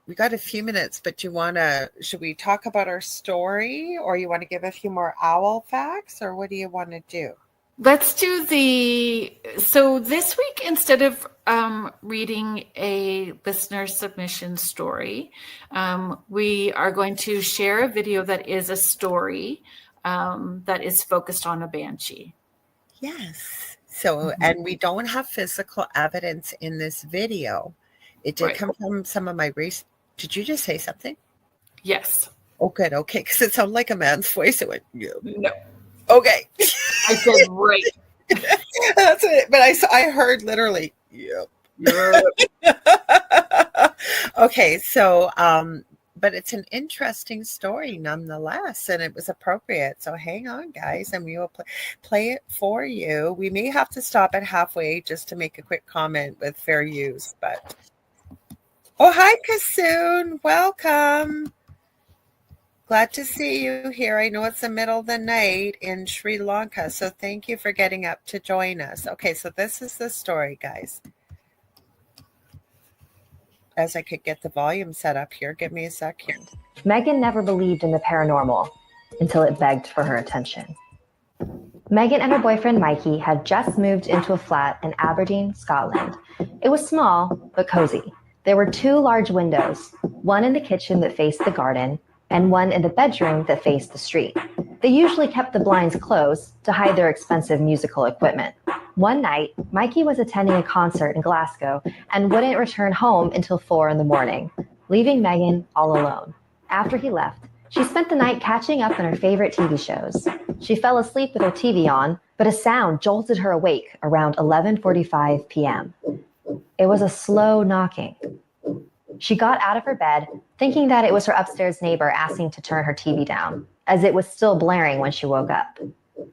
we got a few minutes, but should we talk about our story, or you want to give a few more owl facts, or what do you want to do? Let's do so this week, instead of reading a listener submission story, we are going to share a video that is a story that is focused on a banshee. Yes. So, and we don't have physical evidence in this video. It did come from some of my research. Did you just say something? Yes. Oh, good. Okay. Because it sounded like a man's voice. It went, yeah. No. Okay. I said, right. That's it. But I heard literally, yep. Okay. So but it's an interesting story nonetheless, and it was appropriate. So hang on, guys, and we will play it for you. We may have to stop it halfway just to make a quick comment with fair use, but oh, hi, Kasoon. Welcome. Glad to see you here. I know it's the middle of the night in Sri Lanka, so thank you for getting up to join us. Okay, so this is the story, guys. As I could get the volume set up here. Give me a second. Megan never believed in the paranormal until it begged for her attention. Megan and her boyfriend Mikey had just moved into a flat in Aberdeen, Scotland. It was small, but cozy. There were 2 large windows, one in the kitchen that faced the garden, and one in the bedroom that faced the street. They usually kept the blinds closed to hide their expensive musical equipment. One night, Mikey was attending a concert in Glasgow and wouldn't return home until 4 a.m, leaving Megan all alone. After he left, she spent the night catching up on her favorite TV shows. She fell asleep with her TV on, but a sound jolted her awake around 11:45 p.m. It was a slow knocking. She got out of her bed, thinking that it was her upstairs neighbor asking to turn her TV down, as it was still blaring when she woke up.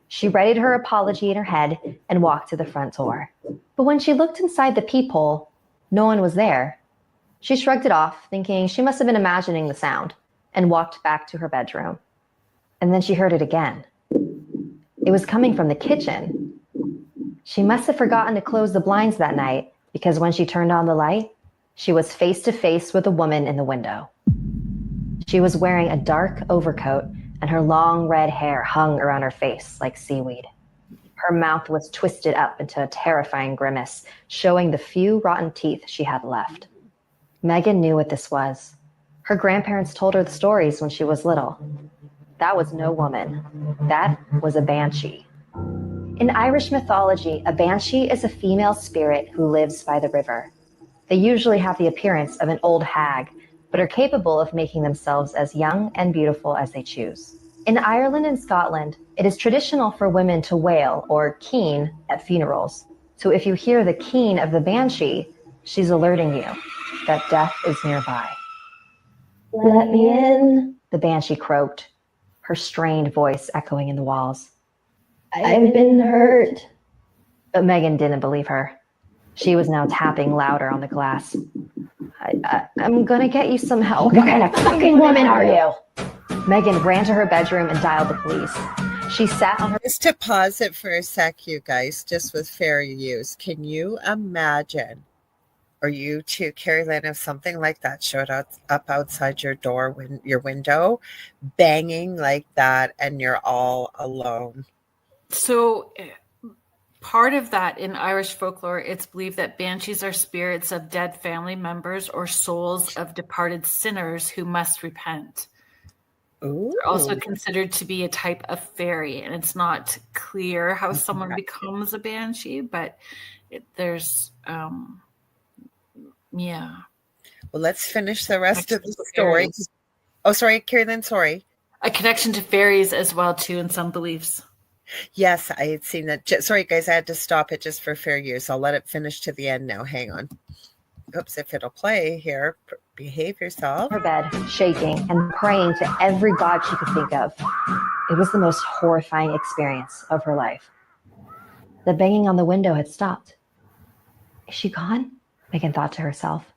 She readied her apology in her head and walked to the front door. But when she looked inside the peephole, no one was there. She shrugged it off, thinking she must have been imagining the sound, and walked back to her bedroom. And then she heard it again. It was coming from the kitchen. She must have forgotten to close the blinds that night, because when she turned on the light, she was face to face with a woman in the window. She was wearing a dark overcoat, and her long red hair hung around her face like seaweed. Her mouth was twisted up into a terrifying grimace, showing the few rotten teeth she had left. Megan knew what this was. Her grandparents told her the stories when she was little. That was no woman. That was a banshee. In Irish mythology, a banshee is a female spirit who lives by the river. They usually have the appearance of an old hag, but are capable of making themselves as young and beautiful as they choose. In Ireland and Scotland, it is traditional for women to wail or keen at funerals. So if you hear the keen of the banshee, she's alerting you that death is nearby. "Let me in," the banshee croaked, her strained voice echoing in the walls. "I've been hurt." But Megan didn't believe her. She was now tapping louder on the glass. I'm gonna get you some help." "What kind of fucking woman are you?" Megan ran to her bedroom and dialed the police. She sat on her... Just to pause it for a sec, you guys, just with fair use. Can you imagine, or you too, Kerrilynn, if something like that showed up outside your door, your window, banging like that, and you're all alone? So part of that in Irish folklore, it's believed that banshees are spirits of dead family members or souls of departed sinners who must repent. Ooh. They're also considered to be a type of fairy, and it's not clear how someone becomes a banshee, but there's yeah. Well, let's finish the rest of the story. Oh, sorry, Kerrilynn, sorry. A connection to fairies as well, too, in some beliefs. Yes, I had seen that. Sorry, guys, I had to stop it just for fair use. I'll let it finish to the end now. Hang on. Oops, if it'll play here, behave yourself. Her bed, shaking and praying to every god she could think of. It was the most horrifying experience of her life. The banging on the window had stopped. Is she gone? Megan thought to herself.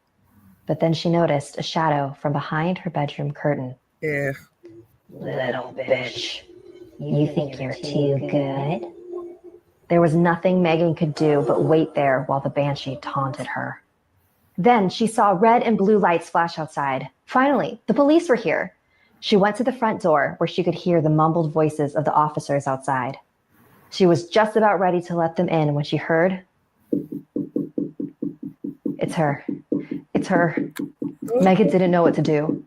But then she noticed a shadow from behind her bedroom curtain. Yeah. Little bitch. You think you're too good? There was nothing Megan could do but wait there while the banshee taunted her. Then she saw red and blue lights flash outside. Finally, the police were here. She went to the front door where she could hear the mumbled voices of the officers outside. She was just about ready to let them in when she heard, "It's her. It's her." Megan didn't know what to do.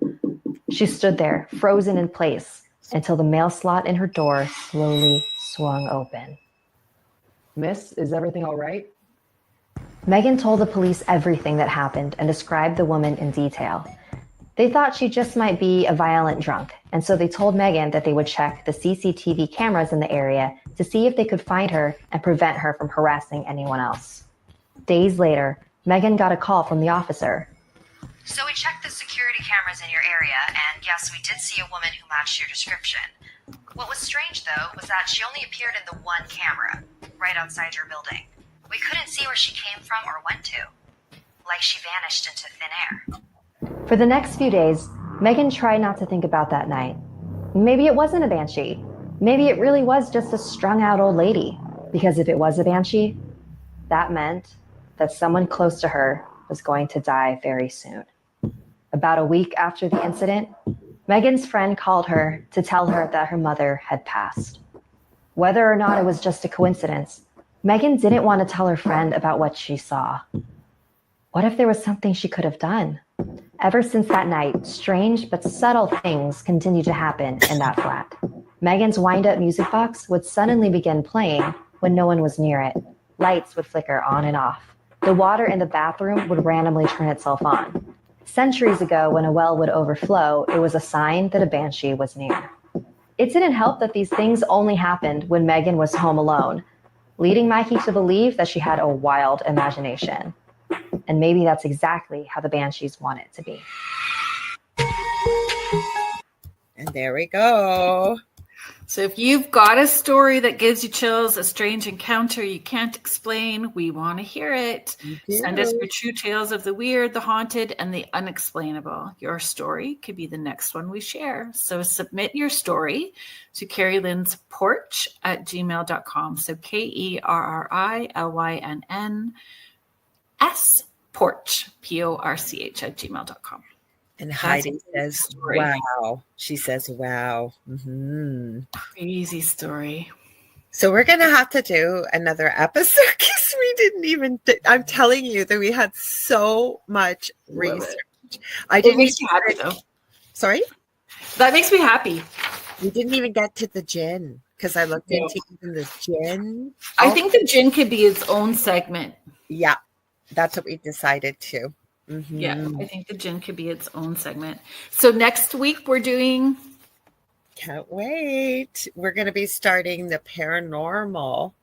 She stood there, frozen in place, until the mail slot in her door slowly swung open. "Miss, is everything all right?" Megan told the police everything that happened and described the woman in detail. They thought she just might be a violent drunk, and so they told Megan that they would check the CCTV cameras in the area to see if they could find her and prevent her from harassing anyone else. Days later, Megan got a call from the officer. "So we checked the security cameras in your area, and yes, we did see a woman who matched your description. What was strange, though, was that she only appeared in the one camera, right outside your building. We couldn't see where she came from or went to. Like she vanished into thin air. For the next few days, Megan tried not to think about that night. Maybe it wasn't a banshee. Maybe it really was just a strung-out old lady. Because if it was a banshee, that meant that someone close to her was going to die very soon. About a week after the incident, Megan's friend called her to tell her that her mother had passed. Whether or not it was just a coincidence, Megan didn't want to tell her friend about what she saw. What if there was something she could have done? Ever since that night, strange but subtle things continued to happen in that flat. Megan's wind-up music box would suddenly begin playing when no one was near it. Lights would flicker on and off. The water in the bathroom would randomly turn itself on. Centuries ago, when a well would overflow, it was a sign that a banshee was near. It didn't help that these things only happened when Megan was home alone, leading Mikey to believe that she had a wild imagination. And maybe that's exactly how the Banshees want it to be. And there we go. So if you've got a story that gives you chills, a strange encounter you can't explain, we want to hear it. Send us your true tales of the weird, the haunted, and the unexplainable. Your story could be the next one we share. So submit your story to Kerrilynn's Porch at gmail.com. So KERRILYNNS Porch, PORCH at gmail.com. And Heidi says, wow. She says, wow. Mm-hmm. Crazy story. So we're going to have to do another episode because we didn't even, I'm telling you that we had so much research. It makes me happy though. Sorry? That makes me happy. We didn't even get to the gin because I looked into even the gin. I think the gin could be its own segment. Yeah, that's what we decided to. Mm-hmm. Yeah, I think the gin could be its own segment. So next week we're doing... Can't wait. We're going to be starting the paranormal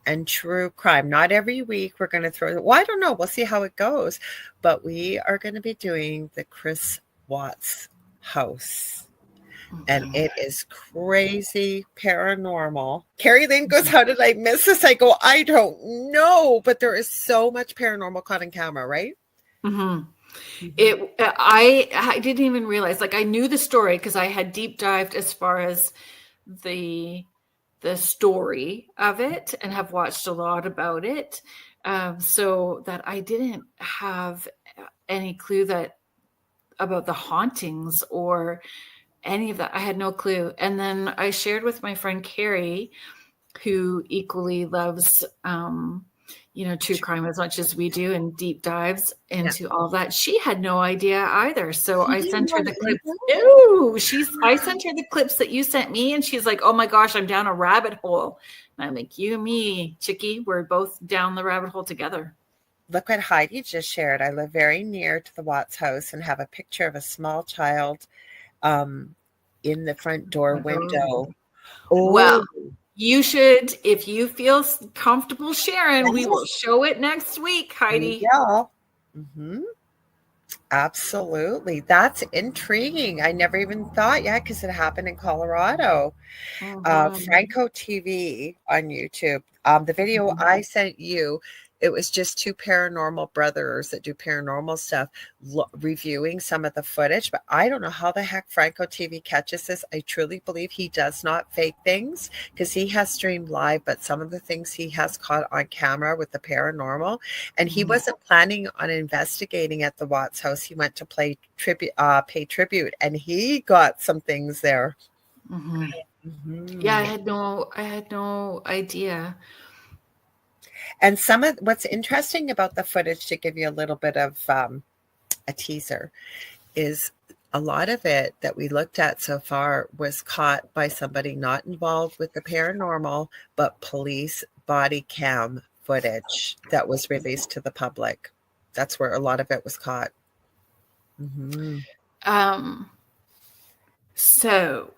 and true crime. Not every week we're going to throw... Well, I don't know. We'll see how it goes. But we are going to be doing the Chris Watts house. And it is crazy paranormal. Kerrilynn goes, how did I miss this? I go, I don't know. But there is so much paranormal caught on camera, right? Mm-hmm. I didn't even realize, like I knew the story because I had deep dived as far as the story of it and have watched a lot about it. So that I didn't have any clue about the hauntings or any of that. I had no clue. And then I shared with my friend Carrie, who equally loves true crime as much as we do and deep dives into all that. She had no idea either. So I sent her the clips. I sent her the clips that you sent me and she's like, oh my gosh, I'm down a rabbit hole. And I'm like, you and me, Chickie, we're both down the rabbit hole together. Look what Heidi just shared. I live very near to the Watts house and have a picture of a small child in the front door window. Oh. Well, you should, if you feel comfortable sharing, we will show it next week, Heidi. Yeah. Mm-hmm. Absolutely. That's intriguing. I never even thought, because it happened in Colorado. Franco TV on YouTube. The video I sent you, it was just two paranormal brothers that do paranormal stuff reviewing some of the footage, but I don't know how the heck Franco TV catches this. I truly believe he does not fake things because he has streamed live, but some of the things he has caught on camera with the paranormal, and he wasn't planning on investigating at the Watts house. He went to pay tribute, and he got some things there. Mm-hmm. Mm-hmm. Yeah, I had no idea. And some of what's interesting about the footage, to give you a little bit of a teaser, is a lot of it that we looked at so far was caught by somebody not involved with the paranormal, but police body cam footage that was released to the public. That's where a lot of it was caught. Mm-hmm. So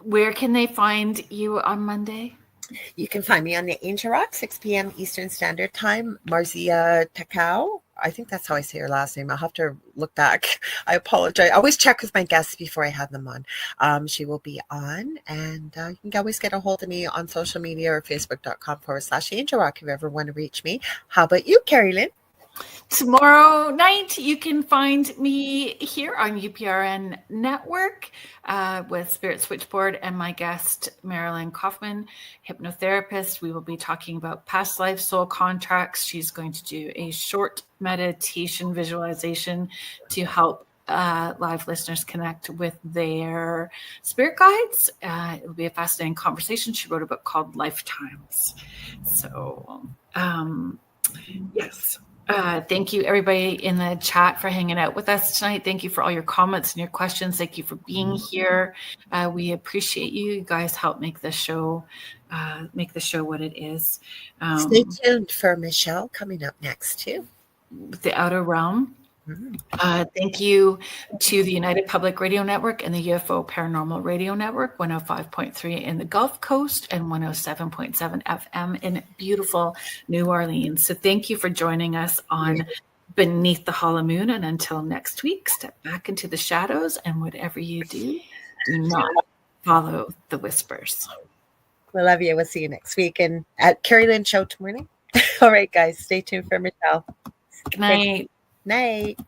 where can they find you on Monday? You can find me on the Angel Rock, 6 p.m. Eastern Standard Time, Marzia Takao I think that's how I say her last name. I'll have to look back. I apologize. I always check with my guests before I have them on. She will be on, and you can always get a hold of me on social media or facebook.com/AngelRock if you ever want to reach me. How about you, Kerrilynn? Tomorrow night, you can find me here on UPRN Network with Spirit Switchboard and my guest, Marilyn Kaufman, hypnotherapist. We will be talking about past life soul contracts. She's going to do a short meditation visualization to help live listeners connect with their spirit guides. It will be a fascinating conversation. She wrote a book called Lifetimes. So, yes. Thank you, everybody in the chat, for hanging out with us tonight. Thank you for all your comments and your questions. Thank you for being here. We appreciate you. You guys help make the show what it is. Stay tuned for Michelle coming up next too. The Outer Realm. Thank you to the United Public Radio Network and the UFO Paranormal Radio Network, 105.3 in the Gulf Coast and 107.7 FM in beautiful New Orleans. So thank you for joining us on Beneath the Hollow Moon. And until next week, step back into the shadows, and whatever you do, do not follow the whispers. We love you. We'll see you next week and at Kerrilynn Show tomorrow. All right, guys, stay tuned for Michelle. Good night. Night.